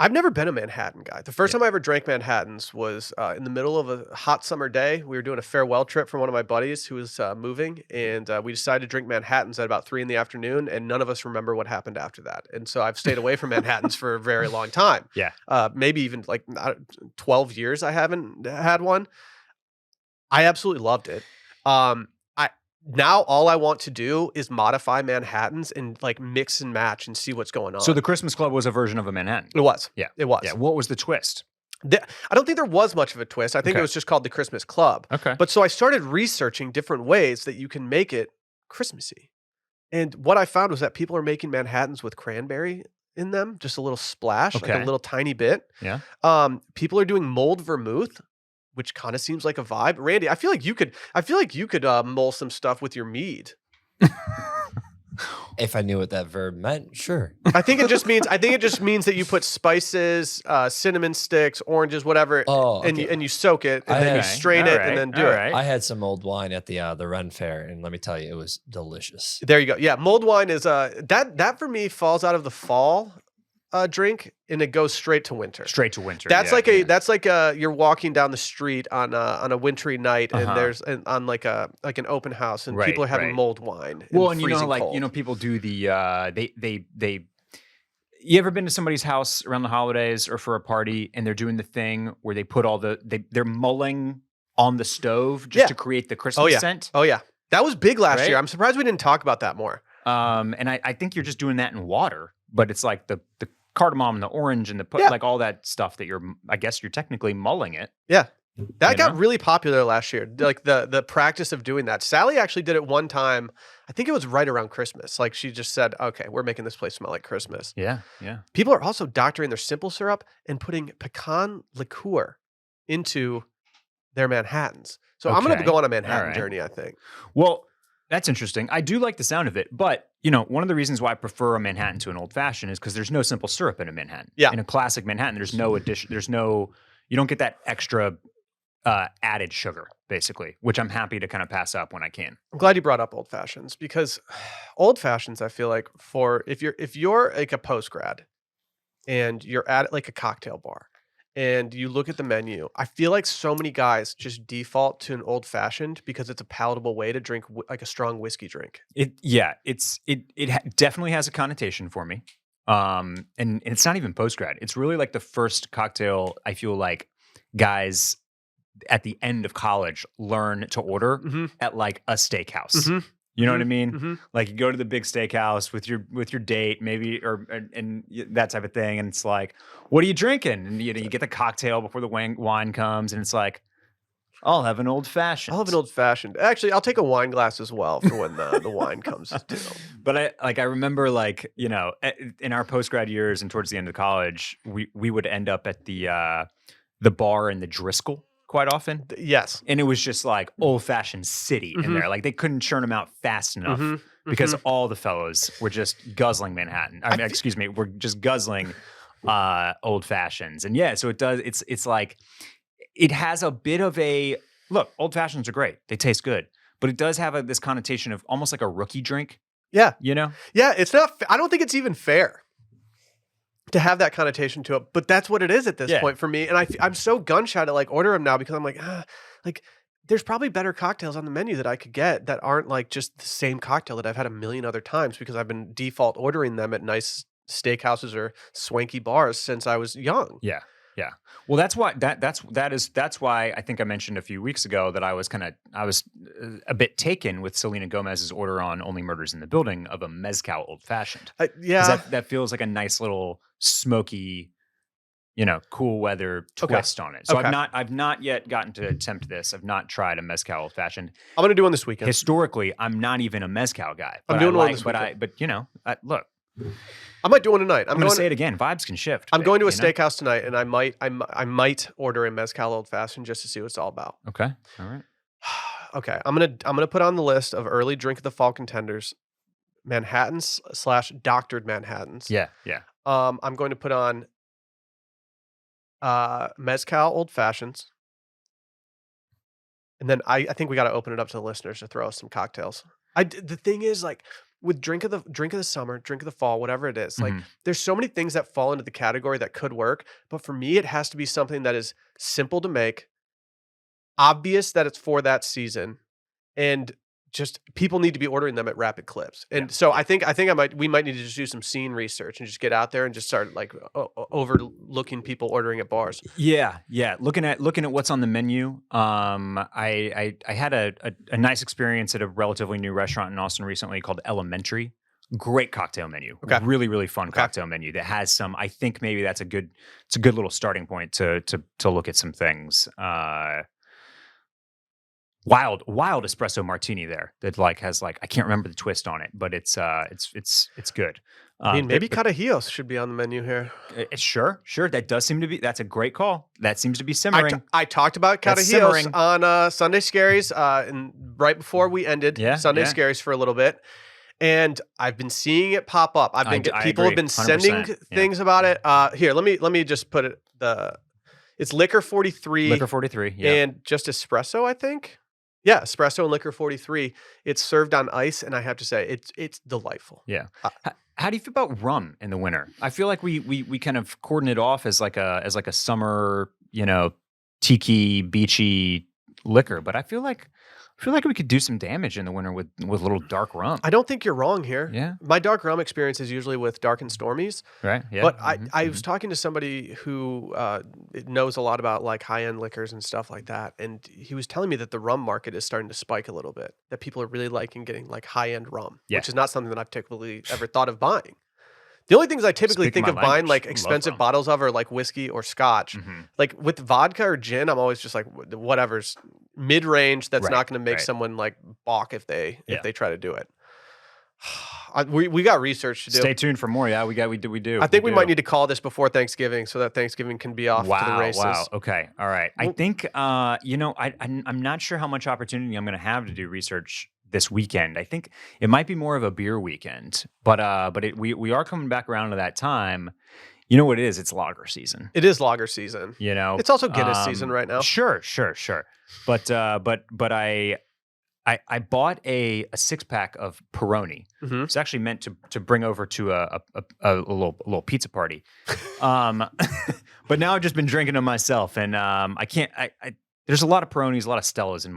I've never been a Manhattan guy. The first time I ever drank Manhattans was in the middle of a hot summer day. We were doing a farewell trip for one of my buddies who was moving, and we decided to drink Manhattans at about 3 PM, and none of us remember what happened after that. And so I've stayed away from Manhattans for a very long time. Yeah. Maybe even like 12 years I haven't had one. I absolutely loved it. Now all I want to do is modify Manhattans and like mix and match and see what's going on. So the Christmas Club was a version of a Manhattan. It was. Yeah. It was. Yeah. What was the twist? I don't think there was much of a twist. I think it was just called the Christmas Club. Okay. But so I started researching different ways that you can make it Christmassy. And what I found was that people are making Manhattans with cranberry in them, just a little splash, like a little tiny bit. Yeah. People are doing mulled vermouth, which kind of seems like a vibe. Randy, I feel like you could mull some stuff with your mead. If I knew what that verb meant, sure. I think it just means that you put spices, cinnamon sticks, oranges, whatever, and you soak it, and then you strain it, and then do it. I had some old wine at the Ren Fair, and let me tell you, it was delicious. There you go. Yeah, mulled wine is that for me falls out of the fall drink, and it goes straight to winter. Straight to winter. That's like you're walking down the street on a wintry night, and there's on like an open house, and people are having mulled wine. Well, and people do the they. You ever been to somebody's house around the holidays or for a party, and they're doing the thing where they put all they're mulling on the stove just to create the Christmas scent? Oh yeah, that was big last year. I'm surprised we didn't talk about that more. And I think you're just doing that in water, but it's like the cardamom and the orange and like all that stuff that I guess you're technically mulling it. Yeah. That got really popular last year. Like the practice of doing that. Sally actually did it one time. I think it was right around Christmas. Like she just said, okay, we're making this place smell like Christmas. Yeah. Yeah. People are also doctoring their simple syrup and putting pecan liqueur into their Manhattans. So I'm going to go on a Manhattan journey, I think. Well, that's interesting. I do like the sound of it, but one of the reasons why I prefer a Manhattan to an old fashioned is because there's no simple syrup in a Manhattan. Yeah. In a classic Manhattan, there's no addition. You don't get that extra added sugar, basically, which I'm happy to kind of pass up when I can. I'm glad you brought up old fashions because old fashions, I feel like if you're like a post grad and you're at like a cocktail bar and you look at the menu, I feel like so many guys just default to an old fashioned because it's a palatable way to drink like a strong whiskey drink. It definitely has a connotation for me. And it's not even post grad. It's really like the first cocktail I feel like guys at the end of college learn to order Mm-hmm. at like a steakhouse. Mm-hmm. You know what I mean? Mm-hmm. Like you go to the big steakhouse with your date, maybe, and that type of thing, and it's like, what are you drinking? And you get the cocktail before the wine comes, and it's like, I'll have an old fashioned. I'll have an old fashioned. Actually, I'll take a wine glass as well for when the wine comes too. But I remember like, in our post grad years and towards the end of college, we would end up at the bar in the Driscoll quite often. Yes. And it was just like old fashioned city in there. Like they couldn't churn them out fast enough because all the fellows were just guzzling Manhattan. We're just guzzling old fashions. And yeah, so it does. It's like it has a bit of a look. Old fashions are great; they taste good, but it does have this connotation of almost like a rookie drink. Yeah. Yeah. It's not. I don't think it's even fair to have that connotation to it, but that's what it is at this point for me. And I'm so gun shy to like order them now because I'm like, there's probably better cocktails on the menu that I could get that aren't like just the same cocktail that I've had a million other times because I've been default ordering them at nice steakhouses or swanky bars since I was young. Yeah. Yeah. Well, that's why that's why I think I mentioned a few weeks ago that I was a bit taken with Selena Gomez's order on Only Murders in the Building of a mezcal old fashioned. That feels like a nice little smoky, cool weather twist on it. So I've not yet gotten to attempt this. I've not tried a mezcal old fashioned. I'm gonna do one this weekend. Historically, I'm not even a mezcal guy. I'm doing one this weekend. But look. I might do one tonight. I'm going to say it again. Vibes can shift. I'm going to a steakhouse tonight, and I might order a mezcal old fashioned just to see what it's all about. Okay. All right. Okay. I'm gonna put on the list of early drink of the fall contenders, Manhattans / doctored Manhattans. Yeah. Yeah. I'm going to put on mezcal old fashions, and then I think we got to open it up to the listeners to throw us some cocktails. The thing is like. With drink of the summer, drink of the fall, whatever it is, like there's so many things that fall into the category that could work. But for me, it has to be something that is simple to make, obvious that it's for that season, and just people need to be ordering them at rapid clips. And so I think we might need to just do some scene research and just get out there and just start like overlooking people ordering at bars. Yeah. Looking at what's on the menu. I had a nice experience at a relatively new restaurant in Austin recently called Elementary. Great cocktail menu. Okay. Really, really fun cocktail menu that has some. I think maybe it's a good little starting point to look at some things. Wild espresso martini there that has I can't remember the twist on it, but it's good. I mean, maybe Cadajillos should be on the menu here. Sure. That does seem to be. That's a great call. That seems to be simmering. I talked about Cadajillos on Sunday Scaries, and right before we ended Sunday Scaries for a little bit, and I've been seeing it pop up. People have been sending things about it. Here, let me just put it. It's Liquor 43. Liquor 43, yeah, and just espresso, I think. Yeah, espresso and Liquor 43. It's served on ice, and I have to say, it's delightful. Yeah. How do you feel about rum in the winter? I feel like we kind of cordon it off as like a summer, tiki beachy liquor, but I feel like we could do some damage in the winter with a little dark rum. I don't think you're wrong here. Yeah. My dark rum experience is usually with dark and stormies. Right. Yeah. But I was talking to somebody who knows a lot about like high-end liquors and stuff like that. And he was telling me that the rum market is starting to spike a little bit, that people are really liking getting like high-end rum, which is not something that I've typically ever thought of buying. The only things I typically think of buying like expensive bottles of are like whiskey or scotch. Like with vodka or gin, I'm always just like whatever's mid-range that's not going to make someone like balk if they try to do it. We got research to do. Stay tuned for more. Yeah, we do. I think we might need to call this before Thanksgiving so that Thanksgiving can be off to the races. Wow. Okay. All right. I think I'm not sure how much opportunity I'm going to have to do research this weekend. I think it might be more of a beer weekend, but we are coming back around to that time. You know what it is? It's lager season. It is lager season. It's also Guinness season right now. Sure. But I bought a 6-pack of Peroni. It's actually meant to bring over to a little pizza party. But now I've just been drinking them myself, and I can't. There's a lot of Peronis, a lot of Stellas in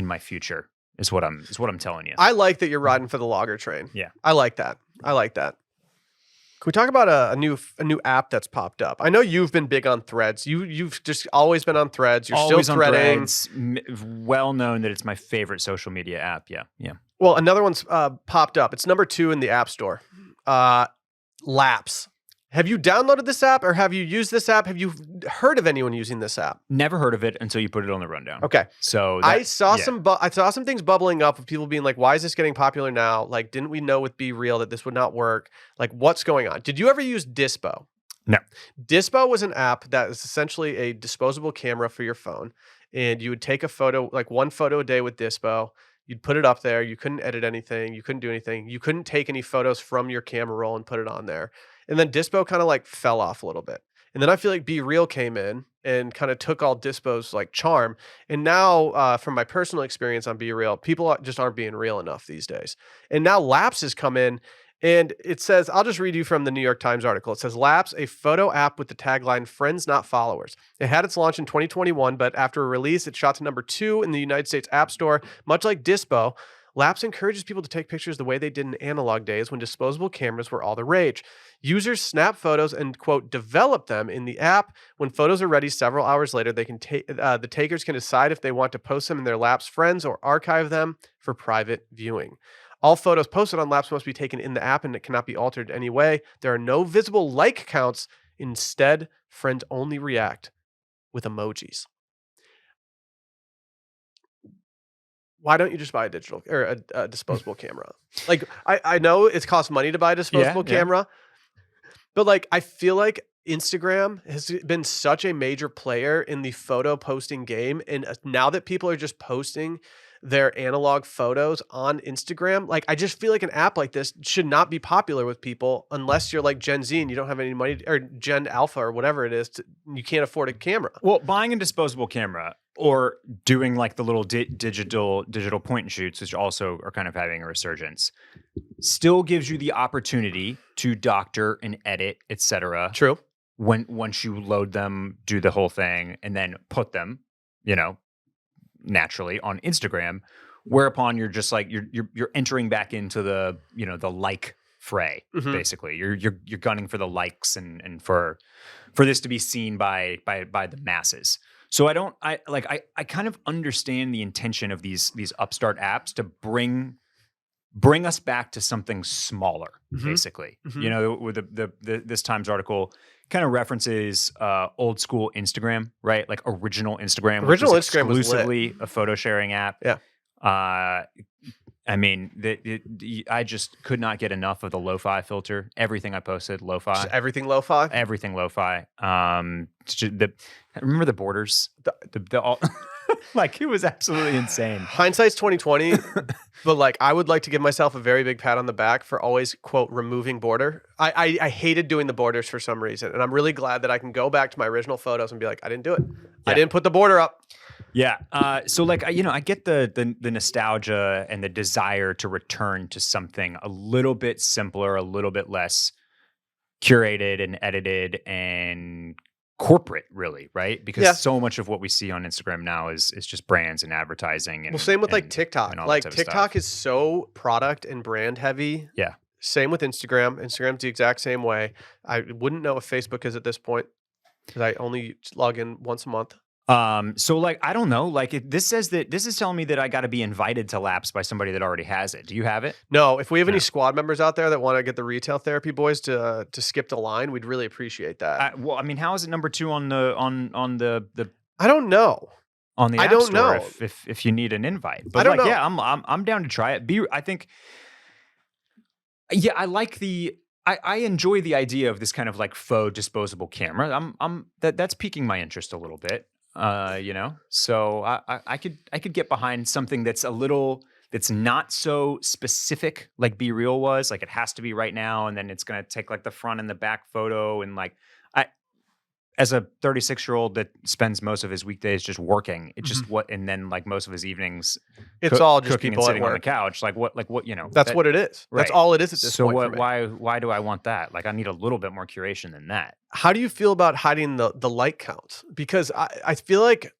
my future. Is what I'm telling you. I like that you're riding for the lager train. Yeah. I like that. Can we talk about a new app that's popped up? I know you've been big on Threads. You've just always been on Threads. You're Always still on threading. Threads, well known that it's my favorite social media app. Yeah. Well, another one's popped up. It's number 2 in the App Store. Lapse. Have you downloaded this app or have you used this app? Have you heard of anyone using this app? Never heard of it until you put it on the rundown. Okay. So I saw some things bubbling up of people being like, why is this getting popular now? Like, didn't we know with Be Real that this would not work? Like, what's going on? Did you ever use Dispo? No. Dispo was an app that is essentially a disposable camera for your phone. And you would take a photo, like 1 photo a day with Dispo. You'd put it up there. You couldn't edit anything. You couldn't do anything. You couldn't take any photos from your camera roll and put it on there. And then Dispo kind of like fell off a little bit. And then I feel like Be Real came in and kind of took all Dispo's like charm. And now from my personal experience on Be Real, people just aren't being real enough these days. And now Lapse has come in and it says, I'll just read you from the New York Times article. It says, Lapse, a photo app with the tagline, friends, not followers. It had its launch in 2021, but after a release, it shot to number 2 in the United States App Store. Much like Dispo, Lapse encourages people to take pictures the way they did in analog days when disposable cameras were all the rage. Users snap photos and, quote, develop them in the app. When photos are ready several hours later, they can the takers can decide if they want to post them in their Lapse friends or archive them for private viewing. All photos posted on Lapse must be taken in the app and it cannot be altered in any way. There are no visible like counts. Instead, friends only react with emojis. Why don't you just buy a digital or a disposable camera? Like, I know it costs money to buy a disposable camera, but like, I feel like Instagram has been such a major player in the photo posting game. And now that people are just posting their analog photos on Instagram, like, I just feel like an app like this should not be popular with people unless you're like Gen Z and you don't have any money, or Gen Alpha or whatever it is. You can't afford a camera. Well, buying a disposable camera or doing like the little digital point and shoots, which also are kind of having a resurgence, still gives you the opportunity to doctor and edit, etc. True. Once you load them, do the whole thing, and then put them, naturally on Instagram, whereupon you're just like you're entering back into the the like fray. Basically, you're gunning for the likes and for this to be seen by the masses. So I kind of understand the intention of these upstart apps to bring us back to something smaller, basically. With this Times article kind of references old school Instagram, right? Like original Instagram. Original which Instagram was exclusively a photo sharing app. Yeah. I mean, I just could not get enough of the lo-fi filter. Everything I posted, lo-fi. Just everything lo-fi? Everything lo-fi. Remember the borders? The all, like, it was absolutely insane. Hindsight's 2020, but like, I would like to give myself a very big pat on the back for always, quote, removing border. I hated doing the borders for some reason, and I'm really glad that I can go back to my original photos and be like, I didn't do it. I didn't put the border up. Yeah. So like, I get the nostalgia and the desire to return to something a little bit simpler, a little bit less curated and edited and corporate, really, right? Because so much of what we see on Instagram now is just brands and advertising. And, same with like TikTok. Like TikTok is so product and brand heavy. Yeah. Same with Instagram. Instagram's the exact same way. I wouldn't know if Facebook is at this point because I only log in once a month. So like, I don't know, like this is telling me that I got to be invited to Lapse by somebody that already has it. Do you have it? No. If we have any squad members out there that want to get the retail therapy boys to skip the line, we'd really appreciate that. Well, I mean, how is it number 2 on the I don't know. On the I App don't Store know if you need an invite. But I don't know. Yeah, I'm down to try it. I think. Yeah, I like I enjoy the idea of this kind of like faux disposable camera. That's piquing my interest a little bit. So I could get behind something that's not so specific like Be Real was. Like, it has to be right now, and then it's gonna take like the front and the back photo, and like as a 36-year-old that spends most of his weekdays just working, it just and then like most of his evenings, It's all just cooking people and at sitting on the work. couch. Like what, That's what it is. That's all it is at this so point. what? For me. Why do I want that? Like I need a little bit more curation than that. How do you feel about hiding the like counts? Because I feel like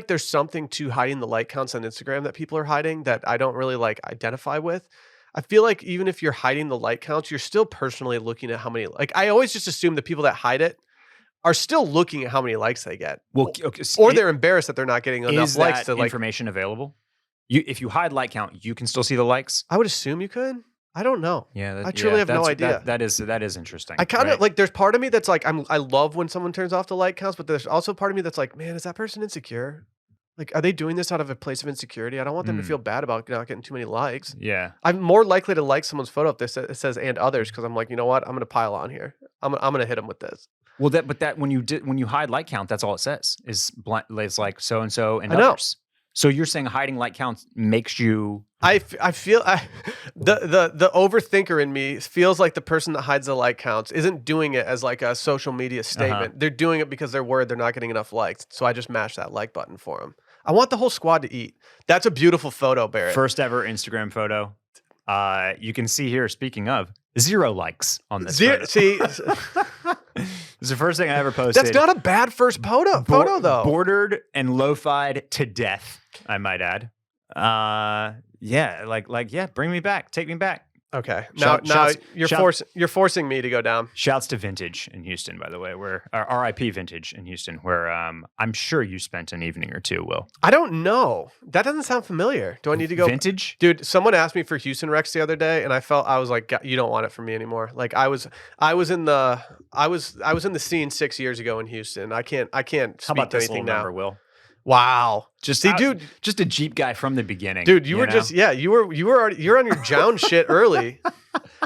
there's something to hiding the like counts on Instagram that people are hiding that I don't really like identify with. I feel like even if you're hiding the like counts, you're still personally looking at how many. Like I always just assume the people that hide it are still looking at how many likes they get. Well, okay, or they're embarrassed that they're not getting enough likes to like. Information available? If you hide like count, you can still see the likes. I would assume you could. I don't know. Yeah, I truly have no idea. That is interesting. I kind of like. There's part of me that's like, I love when someone turns off the like counts, but there's also part of me that's like, man, is that person insecure? Like, are they doing this out of a place of insecurity? I don't want them to feel bad about not getting too many likes. Yeah, I'm more likely to like someone's photo if it says "and others" because I'm like, you know what? I'm gonna pile on here. I'm gonna hit them with this. Well, when you hide like count, that's all it says is it's like so and so and I know. others. So you're saying hiding like counts makes you? I feel the overthinker in me feels like the person that hides the like counts isn't doing it as like a social media statement. They're doing it because they're worried they're not getting enough likes. So I just mash that like button for them. I want the whole squad to eat. That's a beautiful photo, Barrett. First ever Instagram photo. You can see here. Speaking of, 0 likes on this. See, it's the first thing I ever posted. that's not a bad first photo though. Bordered and lo-fied to death, I might add. Yeah, bring me back, take me back. Okay, now you're forcing me to go down. Shouts to Vintage in Houston, by the way, where RIP Vintage in Houston, where I'm sure you spent an evening or two. Will, I don't know. That doesn't sound familiar. Do I need to go Vintage? Dude, someone asked me for Houston Rex the other day, and I was like, you don't want it from me anymore. Like I was in the scene 6 years ago in Houston. I can't speak to anything now. Number, Will? Wow. Dude, just a Jeep guy from the beginning. Dude, you're on your Jown shit early.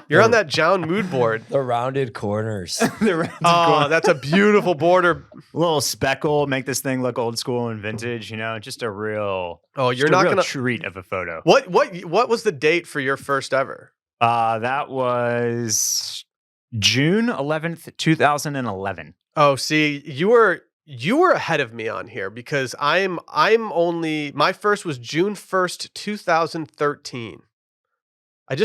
You're on that Jown mood board. The rounded corners. That's a beautiful border. Little speckle, make this thing look old school and vintage, just a real treat of a photo. What was the date for your first ever? That was June 11th, 2011. Oh, see, you were ahead of me on here because my first was June 1st, 2013. I'm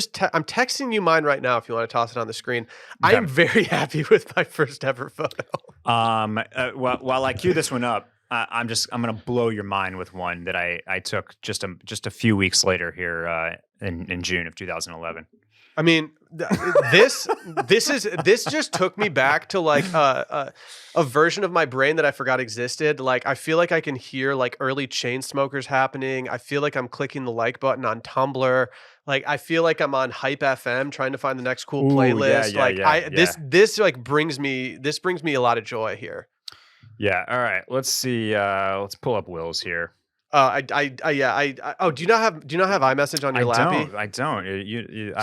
texting you mine right now if you want to toss it on the screen. Okay. I am very happy with my first ever photo. While I cue this one up, I'm going to blow your mind with one that I took just a few weeks later here in June of 2011. I mean, this just took me back to like a version of my brain that I forgot existed. Like I feel like I can hear like early chain smokers happening. I feel like I'm clicking the like button on Tumblr. Like I feel like I'm on Hype FM trying to find the next cool playlist. This like brings me a lot of joy here. Yeah. All right. Let's see. Let's pull up Will's here. Do you not have iMessage on your lappy? I don't.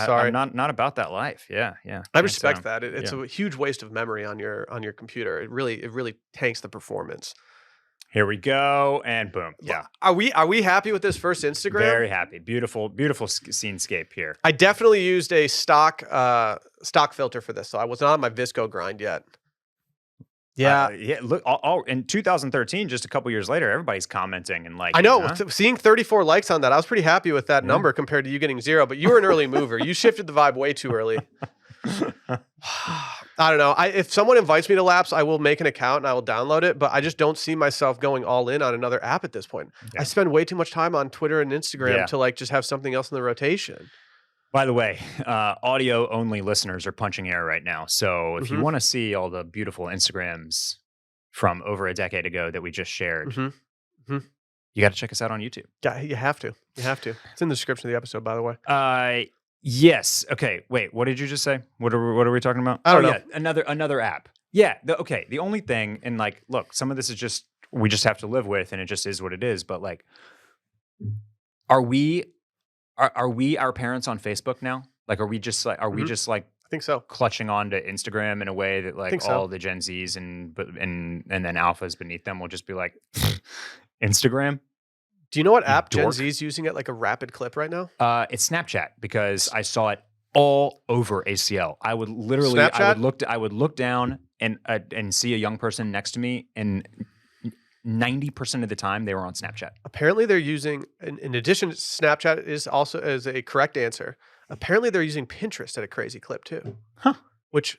Sorry. I'm not about that life. Yeah. I respect that. It's a huge waste of memory on your computer. It really tanks the performance. Here we go, and boom. Yeah. Are we happy with this first Instagram? Very happy. Beautiful scenescape here. I definitely used a stock filter for this, so I was not on my Visco grind yet. Yeah. Look, in 2013, just a couple years later, everybody's commenting and like. I know. Seeing 34 likes on that, I was pretty happy with that number compared to you getting 0. But you were an early mover. You shifted the vibe way too early. I don't know. If someone invites me to Lapse, I will make an account and I will download it. But I just don't see myself going all in on another app at this point. Yeah. I spend way too much time on Twitter and Instagram to like just have something else in the rotation. By the way, audio only listeners are punching air right now. So if you want to see all the beautiful Instagrams from over a decade ago that we just shared, you got to check us out on YouTube. Yeah, you have to. It's in the description of the episode, by the way. Yes. Okay. Wait. What did you just say? What are we talking about? I don't know. Yeah, another app. Yeah. The only thing, and like, look, some of this is we just have to live with, and it just is what it is. But like, are we our parents on Facebook now? Like, are we just like I think so. Clutching on to Instagram in a way that like all the Gen Zs and then alphas beneath them will just be like Instagram? Do you know what app Gen Z is using at like a rapid clip right now? It's Snapchat, because I saw it all over ACL. I would literally, I would look down and see a young person next to me, and 90% of the time they were on Snapchat. Apparently they're using, in addition to Snapchat is also as a correct answer. Apparently they're using Pinterest at a crazy clip too. Huh. Which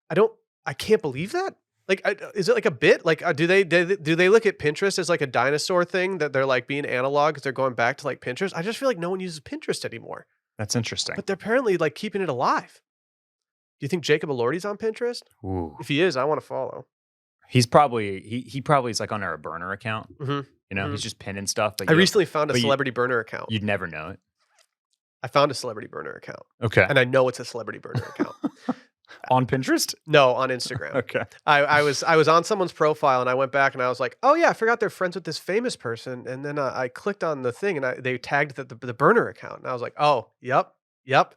I can't believe that. Like, is it like a bit? Like, do they look at Pinterest as like a dinosaur thing that they're like being analog because they're going back to like Pinterest? I just feel like no one uses Pinterest anymore. That's interesting. But they're apparently like keeping it alive. Do you think Jacob Elordi's on Pinterest? Ooh. If he is, I want to follow. He's probably he probably is like on our burner account. Mm-hmm. You know, he's just pinning stuff. But I recently found a celebrity burner account. You'd never know it. I found a celebrity burner account. Okay. And I know it's a celebrity burner account. On Pinterest? No, on Instagram. Okay. I was on someone's profile and I went back and I was like, oh yeah, I forgot they're friends with this famous person. And then I clicked on the thing and they tagged the burner account. And I was like, oh, yep.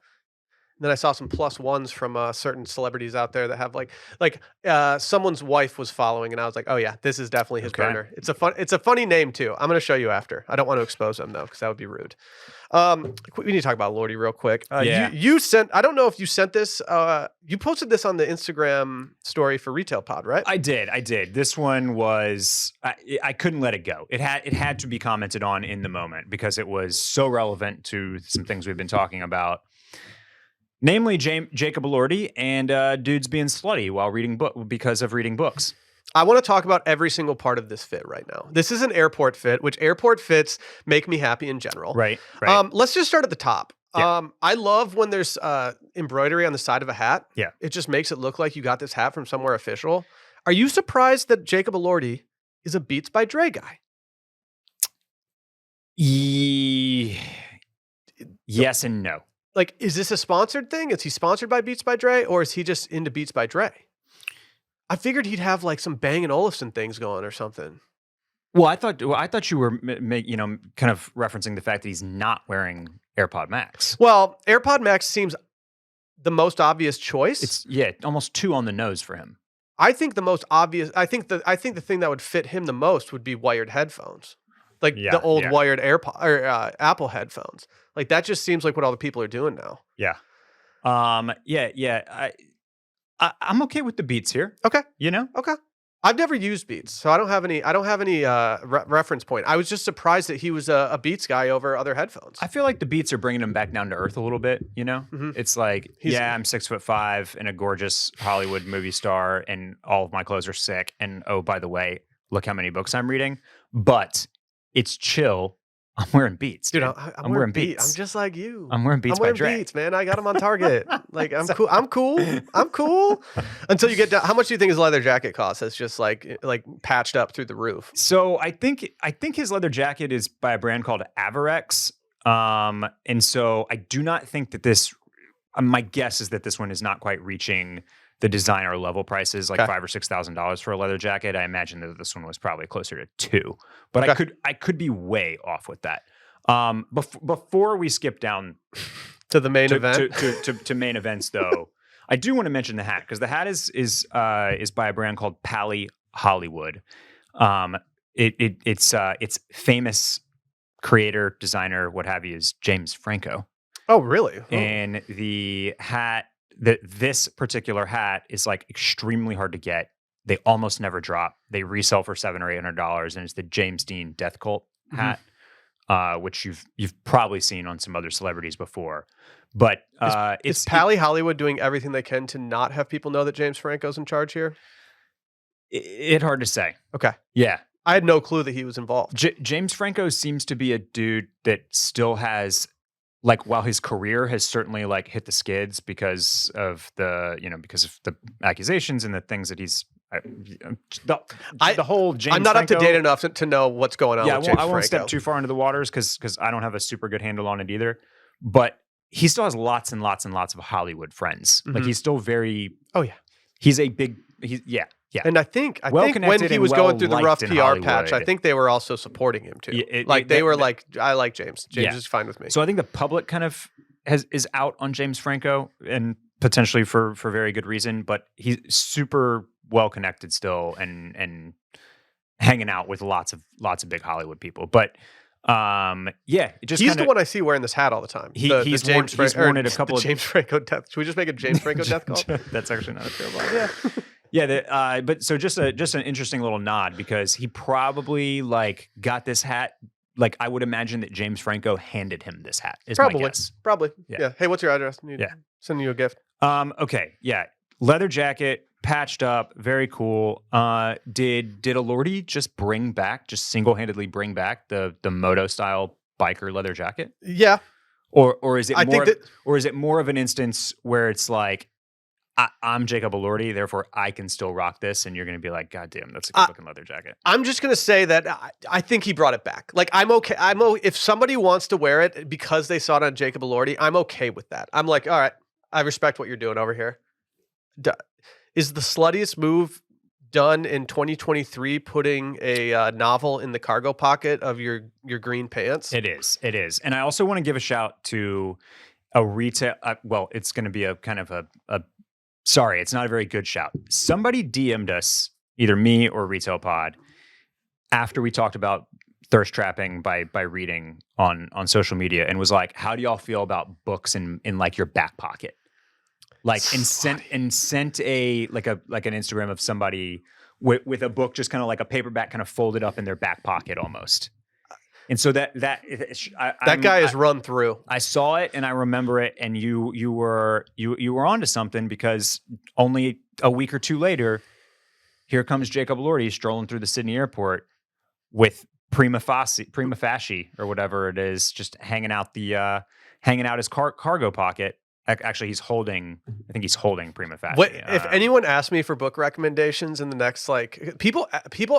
And then I saw some +1s from certain celebrities out there that have like someone's wife was following, and I was like, oh yeah, this is definitely his burner. It's a funny name too. I'm gonna show you after. I don't want to expose them though, because that would be rude. We need to talk about Elordi real quick. Yeah. You sent. I don't know if you sent this. You posted this on the Instagram story for Retail Pod, right? I did. This one was I couldn't let it go. It had to be commented on in the moment because it was so relevant to some things we've been talking about. Namely, Jacob Elordi and dudes being slutty while reading because of reading books. I want to talk about every single part of this fit right now. This is an airport fit, which airport fits make me happy in general. Right. Let's just start at the top. Yeah. I love when there's embroidery on the side of a hat. Yeah. It just makes it look like you got this hat from somewhere official. Are you surprised that Jacob Elordi is a Beats by Dre guy? Yes and no. Like, is this a sponsored thing? Is he sponsored by Beats by Dre, or is he just into Beats by Dre? I figured he'd have like some Bang & Olufsen things going or something. Well, I thought you were kind of referencing the fact that he's not wearing AirPod Max. Well, AirPod Max seems the most obvious choice. It's almost too on the nose for him. I think the most obvious. I think the thing that would fit him the most would be wired headphones, like the old wired AirPod or Apple headphones. Like that just seems like what all the people are doing now. Yeah. I'm okay with the Beats here. Okay. You know? Okay. I've never used Beats, so I don't have any reference point. I was just surprised that he was a Beats guy over other headphones. I feel like the Beats are bringing him back down to earth a little bit, you know? Mm-hmm. It's like, I'm 6'5" and a gorgeous Hollywood movie star and all of my clothes are sick. And oh, by the way, look how many books I'm reading. But it's chill. I'm wearing Beats, dude. I'm wearing Beats. I'm just like you. I'm wearing Beats by Dre. Beats, man. I got them on Target. Like I'm cool. I'm cool. Until you get down. How much do you think his leather jacket costs? It's just like patched up through the roof. So I think his leather jacket is by a brand called Averex. And so I do not think that this. My guess is that this one is not quite reaching the designer level prices, like $5,000 or $6,000 for a leather jacket. I imagine that this one was probably closer to $2,000, but I could be way off with that. Before we skip down to the main event, to main events, though, I do want to mention the hat because the hat is by a brand called Pally Hollywood. It's famous creator, designer, what have you, is James Franco. Oh, really? Oh. And the hat. This particular hat is like extremely hard to get. They almost never drop. They resell for $700 or $800, and it's the James Dean Death Cult hat, which you've probably seen on some other celebrities before. But is Pally Hollywood doing everything they can to not have people know that James Franco's in charge here? It's hard to say. Okay, yeah, I had no clue that he was involved. James Franco seems to be a dude that still has. Like while his career has certainly like hit the skids because of the accusations and the things that he's the whole James. I'm not Franco, up to date enough to know what's going on. Yeah, with James I won't Franco. step too far into the waters because I don't have a super good handle on it either. But he still has lots and lots and lots of Hollywood friends. Like he's still very. Oh yeah, he's a big. Yeah. And I think when he was going through the rough PR patch, I think they were also supporting him too. They were like, I like James. James is fine with me. So I think the public kind of is out on James Franco and potentially for very good reason, but he's super well connected still and hanging out with lots of big Hollywood people. But he's the one I see wearing this hat all the time. He's worn it a couple of James Franco death. Should we just make a James Franco death call? That's actually not a terrible idea. Yeah, but so just an interesting little nod because he probably like got this hat. Like I would imagine that James Franco handed him this hat. Is my guess. Probably. Yeah. Yeah. Hey, what's your address? Yeah. Sending you a gift. Okay. Yeah. Leather jacket, patched up, very cool. Did Elordi just single-handedly bring back the moto style biker leather jacket? Yeah. Or is it more of an instance where it's like I'm Jacob Elordi, therefore I can still rock this, and you're going to be like, God damn, that's a good looking leather jacket. I'm just going to say that I think he brought it back. Like I'm okay. If somebody wants to wear it because they saw it on Jacob Elordi, I'm okay with that. I'm like, all right, I respect what you're doing over here. Is the sluttiest move done in 2023 putting a novel in the cargo pocket of your green pants? It is. And I also want to give a shout to a retail. Well, it's going to be a kind of a. Sorry, it's not a very good shout. Somebody DM'd us, either me or Retail Pod, after we talked about thirst trapping by reading on social media, and was like, "How do y'all feel about books in like your back pocket?" Like and sent a like an Instagram of somebody with a book just kind of like a paperback kind of folded up in their back pocket almost. And so that guy is run through. I saw it and I remember it, and you were onto something because only a week or two later, here comes Jacob Elordi strolling through the Sydney airport with prima facie or whatever it is, just hanging out his cargo pocket. Actually, I think he's holding prima facie. If anyone asks me for book recommendations in the next, like, people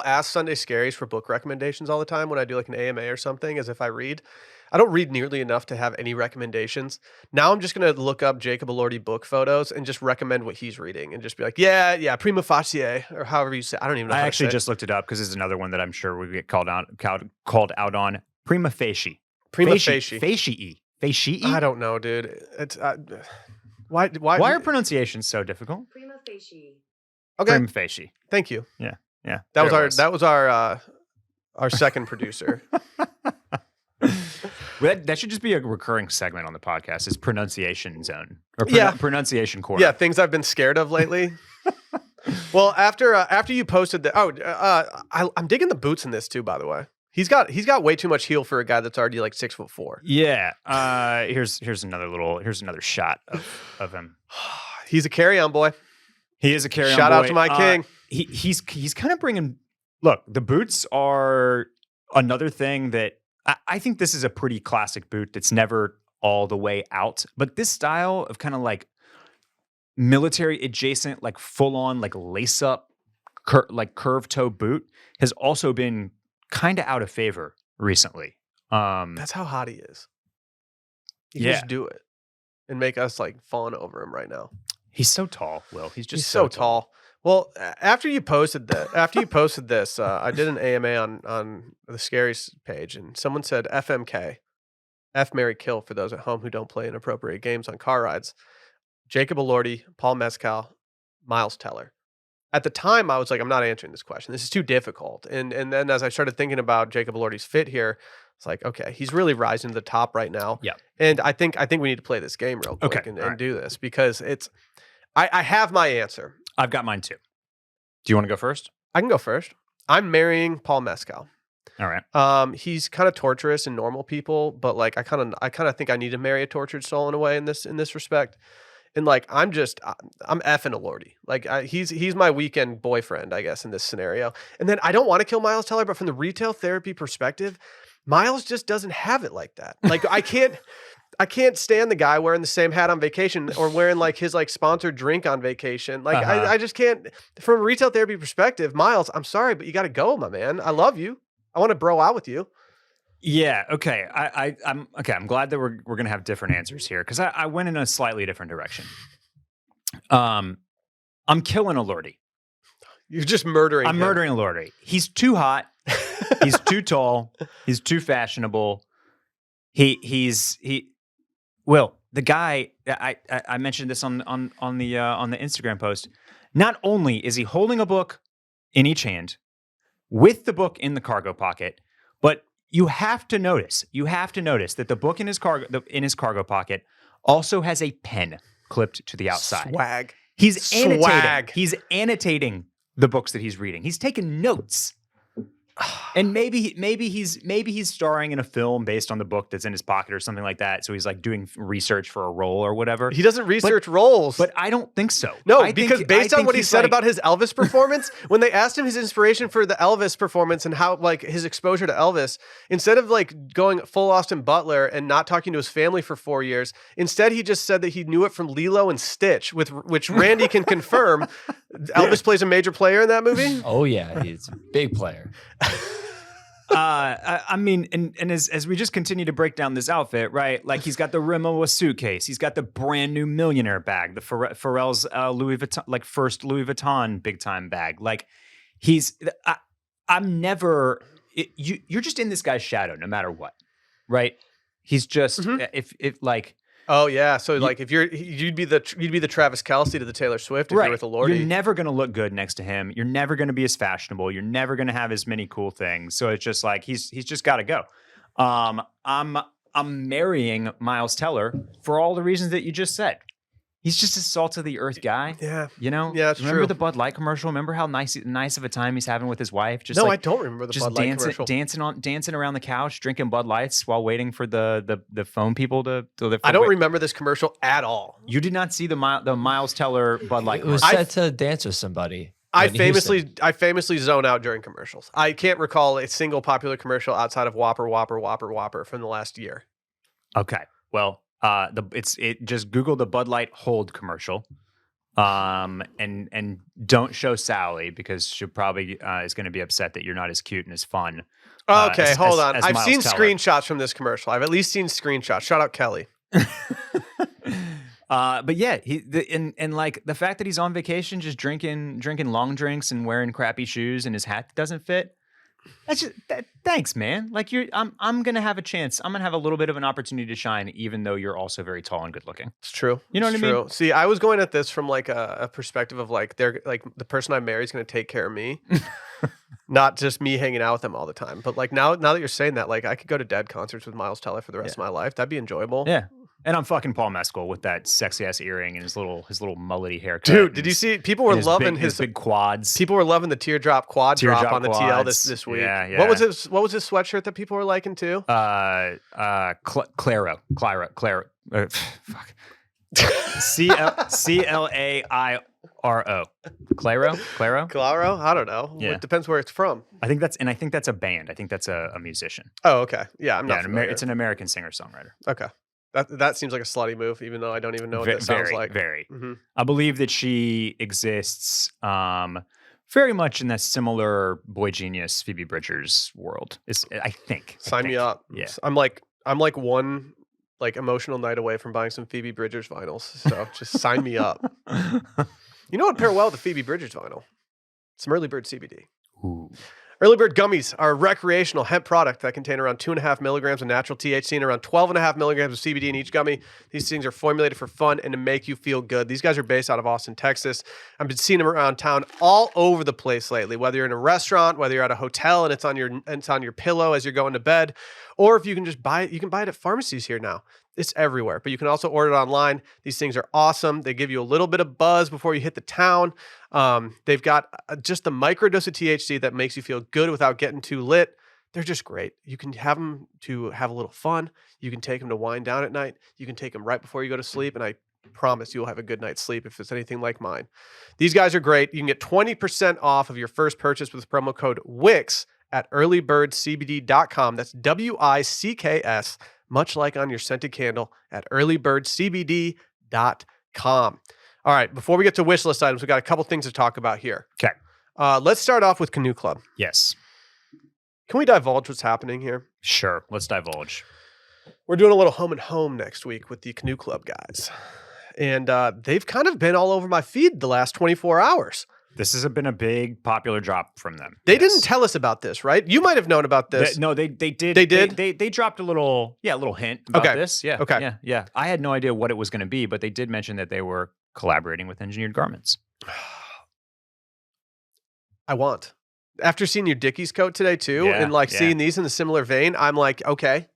ask Sunday Scaries for book recommendations all the time when I do like an AMA or something, as if I read. I don't read nearly enough to have any recommendations. Now I'm just going to look up Jacob Elordi book photos and just recommend what he's reading and just be like, yeah, prima facie, or however you say. I don't even know. I actually just looked it up because this is another one that I'm sure we get called out on. Prima facie. Prima facie. Facie. I don't know, dude. It's why are pronunciations so difficult? Prima facie. Okay. Prima facie. Thank you. Yeah. That was our second producer. That should just be a recurring segment on the podcast. Is pronunciation zone or pronunciation corner. Yeah, things I've been scared of lately. Well, after you posted that, I'm digging the boots in this too. By the way. He's got way too much heel for a guy that's already like 6'4". Yeah. Here's another shot of him. He's a carry-on boy. He is a carry-on boy. Shout out to my king. He's kind of bringing. Look, the boots are another thing that I think this is a pretty classic boot that's never all the way out. But this style of kind of like military adjacent, like full on, like lace up, like curved toe boot has also been kind of out of favor recently. That's how hot he is. He can just do it and make us like fawn over him right now. He's so tall, Will. He's so tall. Well, after you posted this, I did an AMA on the Scaries page, and someone said FMK, F Marry Kill for those at home who don't play inappropriate games on car rides. Jacob Elordi, Paul Mescal, Miles Teller. At the time, I was like, I'm not answering this question. This is too difficult. And then as I started thinking about Jacob Elordi's fit here, it's like, okay, he's really rising to the top right now. Yeah. And I think we need to play this game real quick and do this because it's. I have my answer. I've got mine too. Do you want to go first? I can go first. I'm marrying Paul Mescal. All right. He's kind of torturous in normal people, but like I kind of think I need to marry a tortured soul in a way in this respect. And like I'm effing Elordi. Like he's my weekend boyfriend, I guess, in this scenario. And then I don't want to kill Miles Teller, but from the retail therapy perspective, Miles just doesn't have it like that. Like I can't stand the guy wearing the same hat on vacation or wearing like his like sponsored drink on vacation. Like I just can't. From a retail therapy perspective, Miles, I'm sorry, but you got to go, my man. I love you. I want to bro out with you. Yeah. Okay. I'm okay. I'm glad that we're gonna have different answers here because I went in a slightly different direction. I'm killing Elordi. You're just murdering. I'm murdering Elordi. He's too hot. He's too tall. He's too fashionable. Will, the guy I mentioned this on the Instagram post. Not only is he holding a book in each hand with the book in the cargo pocket, but you have to notice that the book in his cargo pocket also has a pen clipped to the outside. Swag. He's annotating. Swag. He's annotating the books that he's reading. He's taking notes. And maybe he's starring in a film based on the book that's in his pocket or something like that. So he's like doing research for a role or whatever. He doesn't research roles. But I don't think so. No, because based on what he said about his Elvis performance, when they asked him his inspiration for the Elvis performance and how like his exposure to Elvis, instead of like going full Austin Butler and not talking to his family for 4 years, instead he just said that he knew it from Lilo and Stitch, which Randy can confirm. Elvis plays a major player in that movie. Oh yeah, he's a big player. I mean, and as we just continue to break down this outfit, right? Like he's got the Rimowa suitcase, he's got the brand new millionaire bag, the Pharrell's Louis Vuitton, like first Louis Vuitton big time bag. Like I'm never. You're just in this guy's shadow, no matter what, right? He's just if like. Oh yeah, so like if you'd be the Travis Kelce to the Taylor Swift if right. you're with Elordi. You're never going to look good next to him. You're never going to be as fashionable. You're never going to have as many cool things. So it's just like he's just got to go. I'm marrying Miles Teller for all the reasons that you just said. He's just a salt of the earth guy. Yeah. You know? Yeah, it's remember true. the Bud Light commercial? Remember how nice of a time he's having with his wife? Just no, I don't remember the Bud Light commercial. Dancing around the couch, drinking Bud Lights while waiting for the phone people to I don't remember this commercial at all. You did not see the Miles Teller Bud Light It was commercial. set to dance with somebody. I in Houston. famously zone out during commercials. I can't recall a single popular commercial outside of Whopper from the last year. Okay. Well, just Google the Bud Light Hold commercial, and don't show Sally because she probably is going to be upset that you're not as cute and as fun. Okay, hold on. I've Miles seen Teller. screenshots from this commercial. I've at least seen screenshots. Shout out Kelly. But yeah, and like the fact that he's on vacation, just drinking long drinks and wearing crappy shoes, and his hat doesn't fit. That's just thanks, man. Like I'm gonna have a chance. I'm gonna have a little bit of an opportunity to shine, even though you're also very tall and good looking. It's true. You know what I mean? True. See, I was going at this from like a perspective of like they're like the person I marry is going to take care of me, not just me hanging out with them all the time. But like now that you're saying that, like I could go to dead concerts with Miles Teller for the rest of my life. That'd be enjoyable. Yeah. And I'm fucking Paul Mescal with that sexy ass earring and his little mullety haircut. Dude, did you see? People were loving his big quads. People were loving the teardrop quad drop on the TL this week. Yeah. What was his sweatshirt that people were liking too? Claro. Fuck. Clairo. Claro? I don't know. Yeah. It depends where it's from. I think that's a band. I think that's a musician. Oh, okay. Yeah, I'm not familiar. It's an American singer-songwriter. Okay. That seems like a slutty move, even though I don't even know what that sounds like. Very. Mm-hmm. I believe that she exists very much in that similar boy genius Phoebe Bridgers world. I think. Sign me up. Yeah. I'm like one like emotional night away from buying some Phoebe Bridgers vinyls. So just sign me up. You know what pair well with the Phoebe Bridgers vinyl? Some early bird CBD. Ooh. Early Bird Gummies are a recreational hemp product that contain around 2.5 milligrams of natural THC and around 12.5 milligrams of CBD in each gummy. These things are formulated for fun and to make you feel good. These guys are based out of Austin, Texas. I've been seeing them around town all over the place lately, whether you're in a restaurant, whether you're at a hotel and it's on your pillow as you're going to bed, or if you can just buy it, you can buy it at pharmacies here now. It's everywhere, but you can also order it online. These things are awesome. They give you a little bit of buzz before you hit the town. They've got just the microdose of THC that makes you feel good without getting too lit. They're just great. You can have them to have a little fun. You can take them to wind down at night. You can take them right before you go to sleep, and I promise you'll have a good night's sleep if it's anything like mine. These guys are great. You can get 20% off of your first purchase with promo code WICKS at earlybirdcbd.com. That's WICKS, much like on your scented candle at earlybirdcbd.com. All right, before we get to wish list items, we got a couple things to talk about here. Okay. Let's start off with Canoe Club. Yes. Can we divulge what's happening here? Sure. Let's divulge. We're doing a little home and home next week with the Canoe Club guys. And they've kind of been all over my feed the last 24 hours. This has been a big popular drop from them. They didn't tell us about this, right? You might have known about this. They did. They did? They dropped a little hint about this. Yeah. Okay. Yeah. I had no idea what it was going to be, but they did mention that they were collaborating with Engineered Garments. I want. After seeing your Dickies coat today too, and seeing these in a similar vein, I'm like, okay.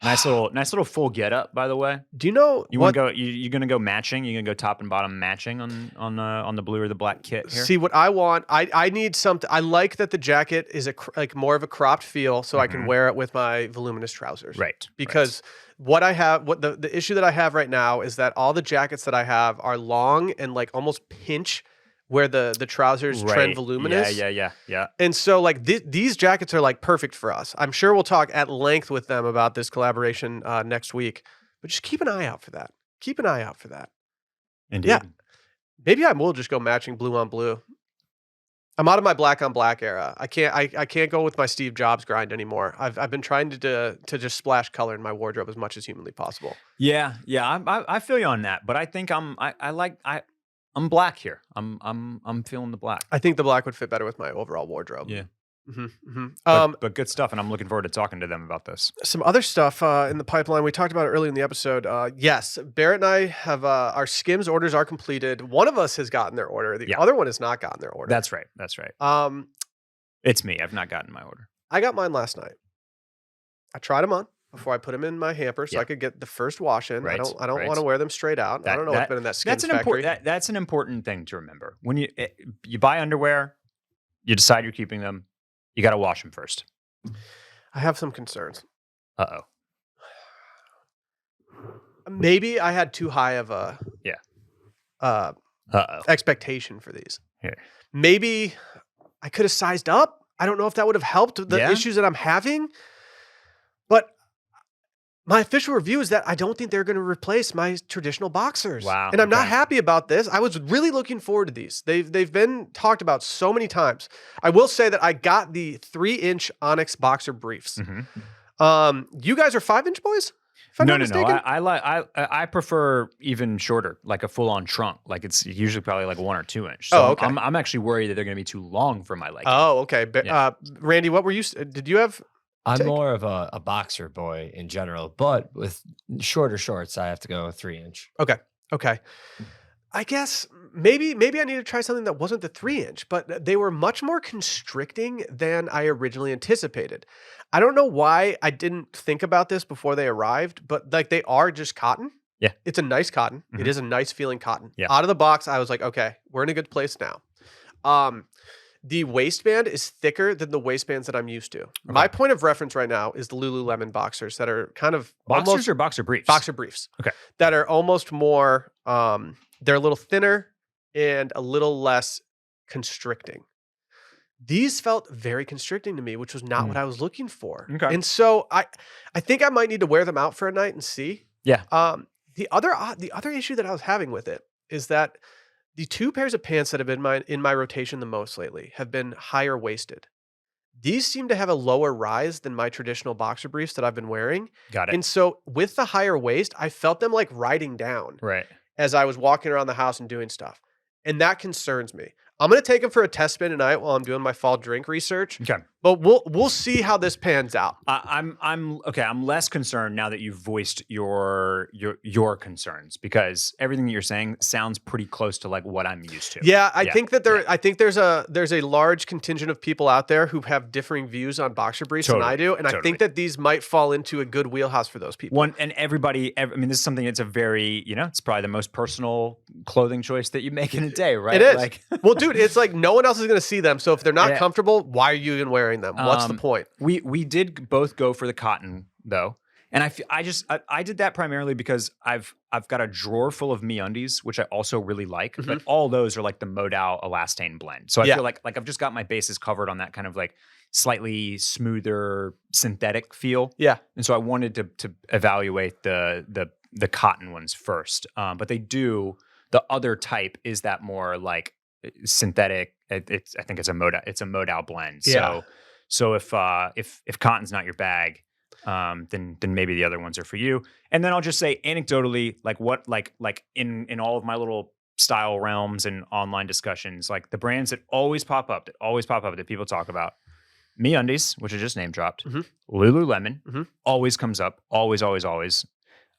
Nice little full get up, by the way. Do you know You want to go? You're gonna go matching. You're gonna go top and bottom matching on the blue or the black kit here. See what I want. I need something. I like that the jacket is like more of a cropped feel, so I can wear it with my voluminous trousers. Right. Because what the issue that I have right now is that all the jackets that I have are long and like almost pinch where the trousers trend voluminous. Yeah. And so like these jackets are like perfect for us. I'm sure we'll talk at length with them about this collaboration next week. But just keep an eye out for that. Keep an eye out for that. Indeed. Yeah. Maybe I will just go matching blue on blue. I'm out of my black on black era. I can't go with my Steve Jobs grind anymore. I've been trying to just splash color in my wardrobe as much as humanly possible. Yeah. I feel you on that, but I think I'm black here. I'm feeling the black. I think the black would fit better with my overall wardrobe. Yeah. But good stuff, and I'm looking forward to talking to them about this. some other stuff in the pipeline. We talked about it early in the episode. Yes, Barrett and I have our Skims orders are completed. One of us has gotten their order. The other one has not gotten their order. That's right. It's me. I've not gotten my order. I got mine last night. I tried them on before I put them in my hamper so I could get the first wash in. I don't want to wear them straight out. I don't know what's been in that Skims factory. That's an important thing to remember. When you buy underwear, you decide you're keeping them. You got to wash them first. I have some concerns. Uh-oh. Maybe I had too high of a expectation for these. Here. Maybe I could have sized up. I don't know if that would have helped the issues that I'm having. But my official review is that I don't think they're going to replace my traditional boxers. Wow. And I'm not happy about this. I was really looking forward to these. They've been talked about so many times. I will say that I got the 3-inch Onyx boxer briefs. You guys are 5-inch boys? No. I prefer even shorter, like a full-on trunk. Like it's usually probably like 1 or 2 inch. So okay. I'm actually worried that they're going to be too long for my leg. Oh, okay. Randy, what were you? Did you have? I'm more of a boxer boy in general, but with shorter shorts, I have to go 3-inch. Okay. I guess maybe I need to try something that wasn't the 3-inch, but they were much more constricting than I originally anticipated. I don't know why I didn't think about this before they arrived, but like they are just cotton. Yeah. It's a nice cotton. It is a nice feeling cotton. Yeah. Out of the box, I was like, okay, we're in a good place now. The waistband is thicker than the waistbands that I'm used to. Okay. My point of reference right now is the Lululemon boxers that are kind of boxers or boxer briefs? Boxer briefs. Okay. That are almost more, they're a little thinner and a little less constricting. These felt very constricting to me, which was not what I was looking for. Okay. And so I think I might need to wear them out for a night and see. Yeah. The other issue that I was having with it is that the 2 pairs of pants that have been in my rotation the most lately have been higher waisted. These seem to have a lower rise than my traditional boxer briefs that I've been wearing. Got it. And so with the higher waist, I felt them like riding down as I was walking around the house and doing stuff. And that concerns me. I'm going to take them for a test spin tonight while I'm doing my fall drink research. Okay. But we'll see how this pans out. I'm less concerned now that you've voiced your concerns, because everything that you're saying sounds pretty close to like what I'm used to. Yeah, I think that I think there's a large contingent of people out there who have differing views on boxer briefs than I do, and I think that these might fall into a good wheelhouse for those people. This is something that's a very, it's probably the most personal clothing choice that you make in a day, right? It is. Like, well, dude, it's like no one else is going to see them, so if they're not comfortable, why are you even wearing them? What's the point? We did both go for the cotton though, and I did that primarily because I've got a drawer full of MeUndies, which I also really like, but all those are like the modal elastane blend. So I feel like I've just got my bases covered on that kind of like slightly smoother synthetic feel. Yeah, and so I wanted to evaluate the cotton ones first, but they do. The other type is that more like synthetic. I think it's a modal blend. Yeah. So if cotton's not your bag, then maybe the other ones are for you. And then I'll just say anecdotally, like in all of my little style realms and online discussions, like the brands that always pop up that people talk about, MeUndies, which I just name dropped, Lululemon, always comes up, always.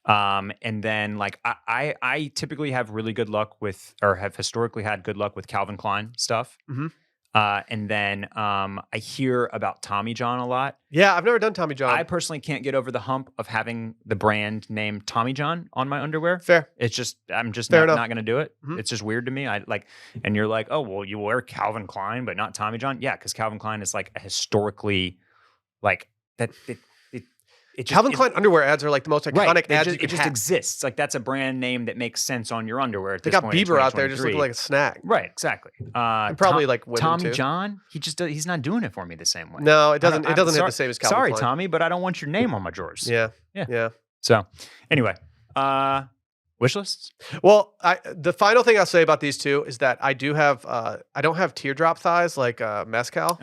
And then like I typically have really good luck with, or have historically had good luck with Calvin Klein stuff. And then I hear about Tommy John a lot. Yeah, I've never done Tommy John. I personally can't get over the hump of having the brand name Tommy John on my underwear. Fair. It's just I'm just Fair not enough. going to do it. Mhm. It's just weird to me. I like, and you're like, oh well, you wear Calvin Klein, but not Tommy John. Yeah, because Calvin Klein is like a historically like that. It just, Calvin Klein underwear ads are like the most iconic ads you it can just have. exists. Like that's a brand name that makes sense on your underwear. At They this got point in Bieber out there just 2023. looking like a snack. Right, exactly. And probably like women Tommy too. John. He's not doing it for me the same way. No, it doesn't. I'm It doesn't hit sorry- the same as Calvin Sorry, Klein. Tommy, but I don't want your name on my drawers. Yeah. So, anyway, wish lists. Well, the final thing I'll say about these two is that I do have I don't have teardrop thighs like mezcal.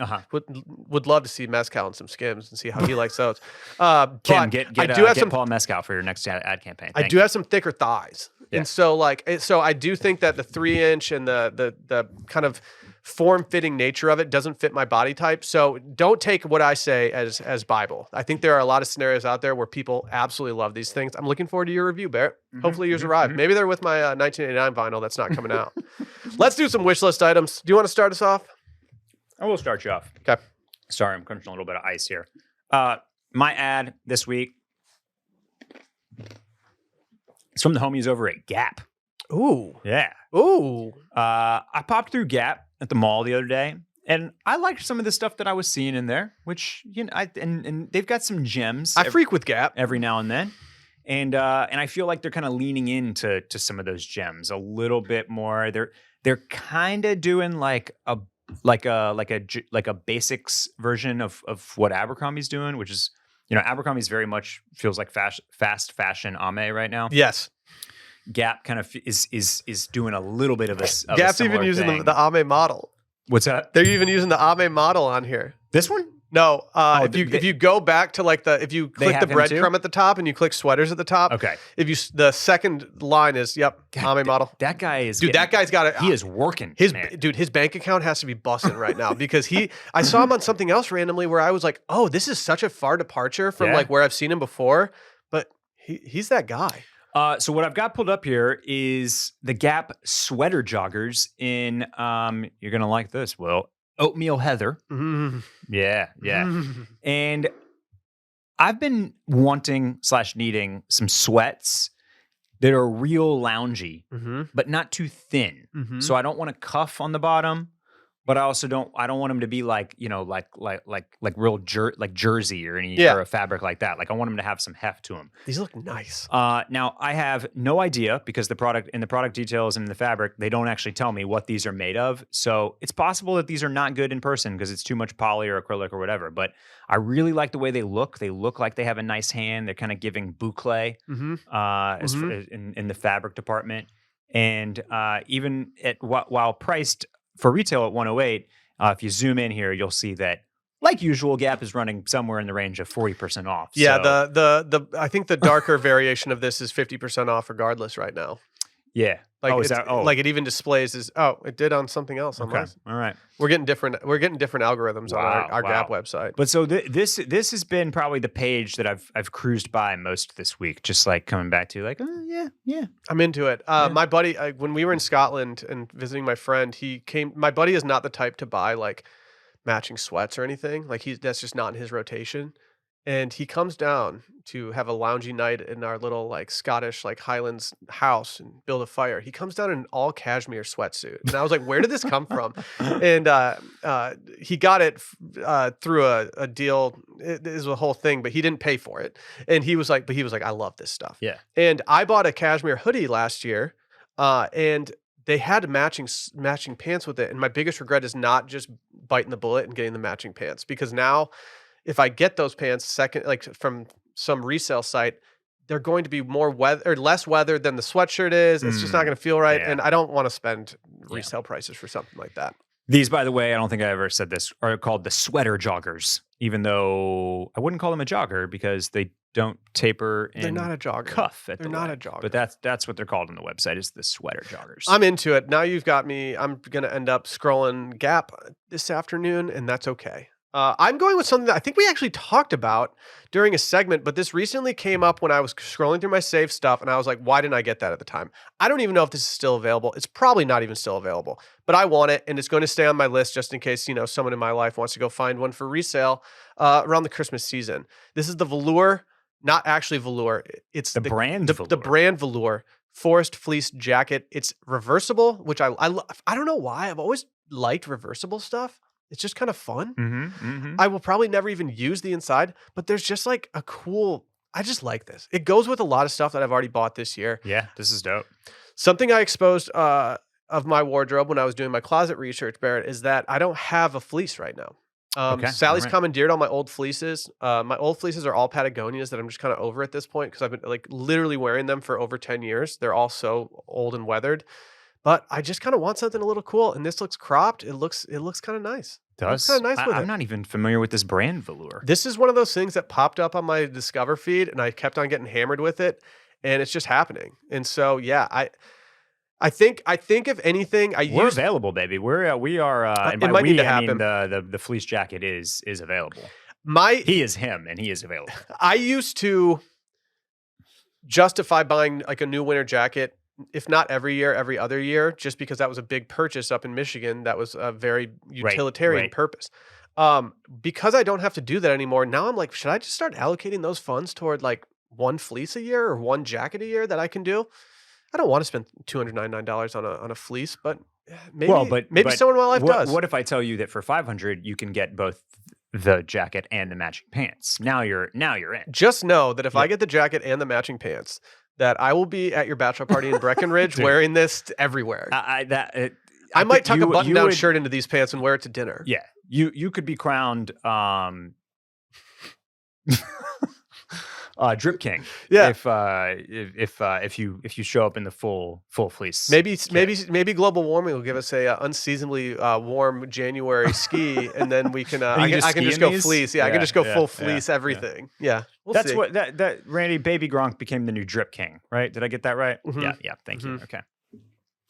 Would love to see mezcal and some Skims and see how he likes those. Kim, but get I do have some. Paul Mezcal for your next ad campaign. I do have some thicker thighs, Yeah. and so I do think that the 3-inch and the kind of form-fitting nature of it doesn't fit my body type. So don't take what I say as Bible. I think there are a lot of scenarios out there where people absolutely love these things. I'm looking forward to your review, Barrett. Hopefully yours arrive. Maybe they're with my 1989 vinyl that's not coming out. Let's do some wish list items. Do you want to start us off? I will start you off. Okay. Sorry, I'm crunching a little bit of ice here. My ad this week is from the homies over at Gap. Ooh. Yeah. Ooh. I popped through Gap at the mall the other day, and I liked some of the stuff that I was seeing in there, which and they've got some gems. I freak with Gap. every now and then, and I feel like they're kind of leaning into some of those gems a little bit more. They're kind of doing like a basics version of what Abercrombie's doing, which is Abercrombie's very much feels like fast fashion ame right now. Yes. Gap kind of is doing a little bit of this. Gap's even using the Ame model. What's that? They're even using the Ame model on here. This one? No, if you go back to if you click the have him too? breadcrumb at the top and you click sweaters at the top, Okay. The second line is Ame model. That guy is That guy's got it. He is working. His man. his bank account has to be busting right now because I saw him on something else randomly where I was like, oh, this is such a far departure from Yeah. where I've seen him before, but he's that guy. So what I've got pulled up here is the Gap sweater joggers in you're gonna like this, Will. Oatmeal heather. Mm. Yeah. And I've been wanting / needing some sweats that are real loungy, Mm-hmm. but not too thin. Mm-hmm. So I don't want a cuff on the bottom, but I also don't want them to be like real jersey or or a fabric like that. Like I want them to have some heft to them. These look nice. Now I have no idea because the product details and in the fabric, they don't actually tell me what these are made of. So it's possible that these are not good in person because it's too much poly or acrylic or whatever. But I really like the way they look. They look like they have a nice hand. They're kind of giving boucle Mm-hmm. in the fabric department. And even while priced for retail at $108, if you zoom in here, you'll see that, like usual, Gap is running somewhere in the range of 40% off. Yeah, So, the I think the darker variation of this is 50% off regardless right now. yeah. Like is that? like it even displays it did on something else. On Okay. mine. All right. We're getting different algorithms on our Wow. Gap website. But so this has been probably the page that I've cruised by most this week, just like coming back to like, oh, yeah. I'm into it. My buddy, when we were in Scotland and visiting my friend, my buddy is not the type to buy like matching sweats or anything. Like that's just not in his rotation. And he comes down to have a loungy night in our little like Scottish like Highlands house and build a fire. He comes down in an all cashmere sweatsuit, and I was like, "Where did this come from?" And he got it through a deal. It is a whole thing, but he didn't pay for it. And he was like, "I love this stuff." Yeah. And I bought a cashmere hoodie last year, and they had matching pants with it. And my biggest regret is not just biting the bullet and getting the matching pants, because now, if I get those pants from some resale site, they're going to be more less weathered than the sweatshirt is. It's just not going to feel right. Yeah. And I don't want to spend resale prices for something like that. These, by the way, I don't think I ever said this, are called the sweater joggers, even though I wouldn't call them a jogger because they don't taper and They're not a jogger. cuff at They're the not leg. a jogger. But that's what they're called on the website, is the sweater joggers. I'm into it. Now you've got me. I'm going to end up scrolling Gap this afternoon, and that's okay. I'm going with something that I think we actually talked about during a segment, but this recently came up when I was scrolling through my save stuff, and I was like, why didn't I get that at the time? I don't even know if this is still available. It's probably not even still available, but I want it, and it's going to stay on my list just in case, someone in my life wants to go find one for resale around the Christmas season. This is the velour, not actually velour. It's The brand the velour. brand velour forest fleece jacket. It's reversible, which I don't know why. I've always liked reversible stuff. It's just kind of fun. I will probably never even use the inside, but there's just like a cool, I just like this. It goes with a lot of stuff that I've already bought this year. Yeah, this is dope. Something I exposed of my wardrobe when I was doing my closet research, Barrett, is that I don't have a fleece right now. Okay, Sally's all right. commandeered all my old fleeces. My old fleeces are all Patagonias that I'm just kind of over at this point because I've been like literally wearing them for over 10 years. They're all so old and weathered. But I just kind of want something a little cool, and this looks cropped. It looks kind of nice. It looks kind of nice with it. I'm not even familiar with this brand velour. This is one of those things that popped up on my Discover feed, and I kept on getting hammered with it, and it's just happening. And so, yeah, I think if anything, We're available, baby. We are. And it by might need we, to I mean happen. the fleece jacket is available. He is him, and he is available. I used to justify buying like a new winter jacket, if not every year, every other year, just because that was a big purchase up in Michigan. That was a very utilitarian right. purpose. Because I don't have to do that anymore, now I'm like, should I just start allocating those funds toward like one fleece a year or one jacket a year that I can do? I don't want to spend $299 on a fleece, but maybe someone in my life does. What if I tell you that for $500 you can get both the jacket and the matching pants? Now you're in. Just know that if I get the jacket and the matching pants, that I will be at your bachelor party in Breckenridge wearing this everywhere. I might tuck a button-down shirt into these pants and wear it to dinner. Yeah, you could be crowned Drip King. Yeah. If you show up in the full fleece. Maybe global warming will give us a unseasonably warm January ski, and then we can I can just go fleece. Yeah, I can just go full fleece everything. Yeah. That's see. what that Randy Baby Gronk became the new Drip King, right? Did I get that right? Mhm. Yeah. Thank you. Okay.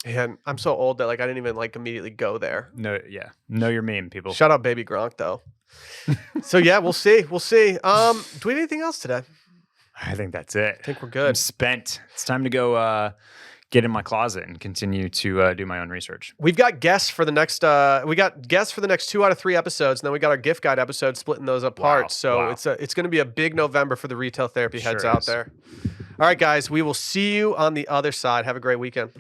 And I'm so old that like I didn't even like immediately go there. No, yeah. Know your meme, people. Shout out Baby Gronk though. So yeah, we'll see. Do we have anything else today? I think that's it. I think we're I'm good. spent. It's time to go get in my closet and continue to do my own research. We've got guests for the next 2 out of 3 episodes, and then we got our gift guide episode splitting those apart. Wow. So Wow. it's going to be a big November for the retail therapy heads Sure out is. there. All right, guys, we will see you on the other side. Have a great weekend.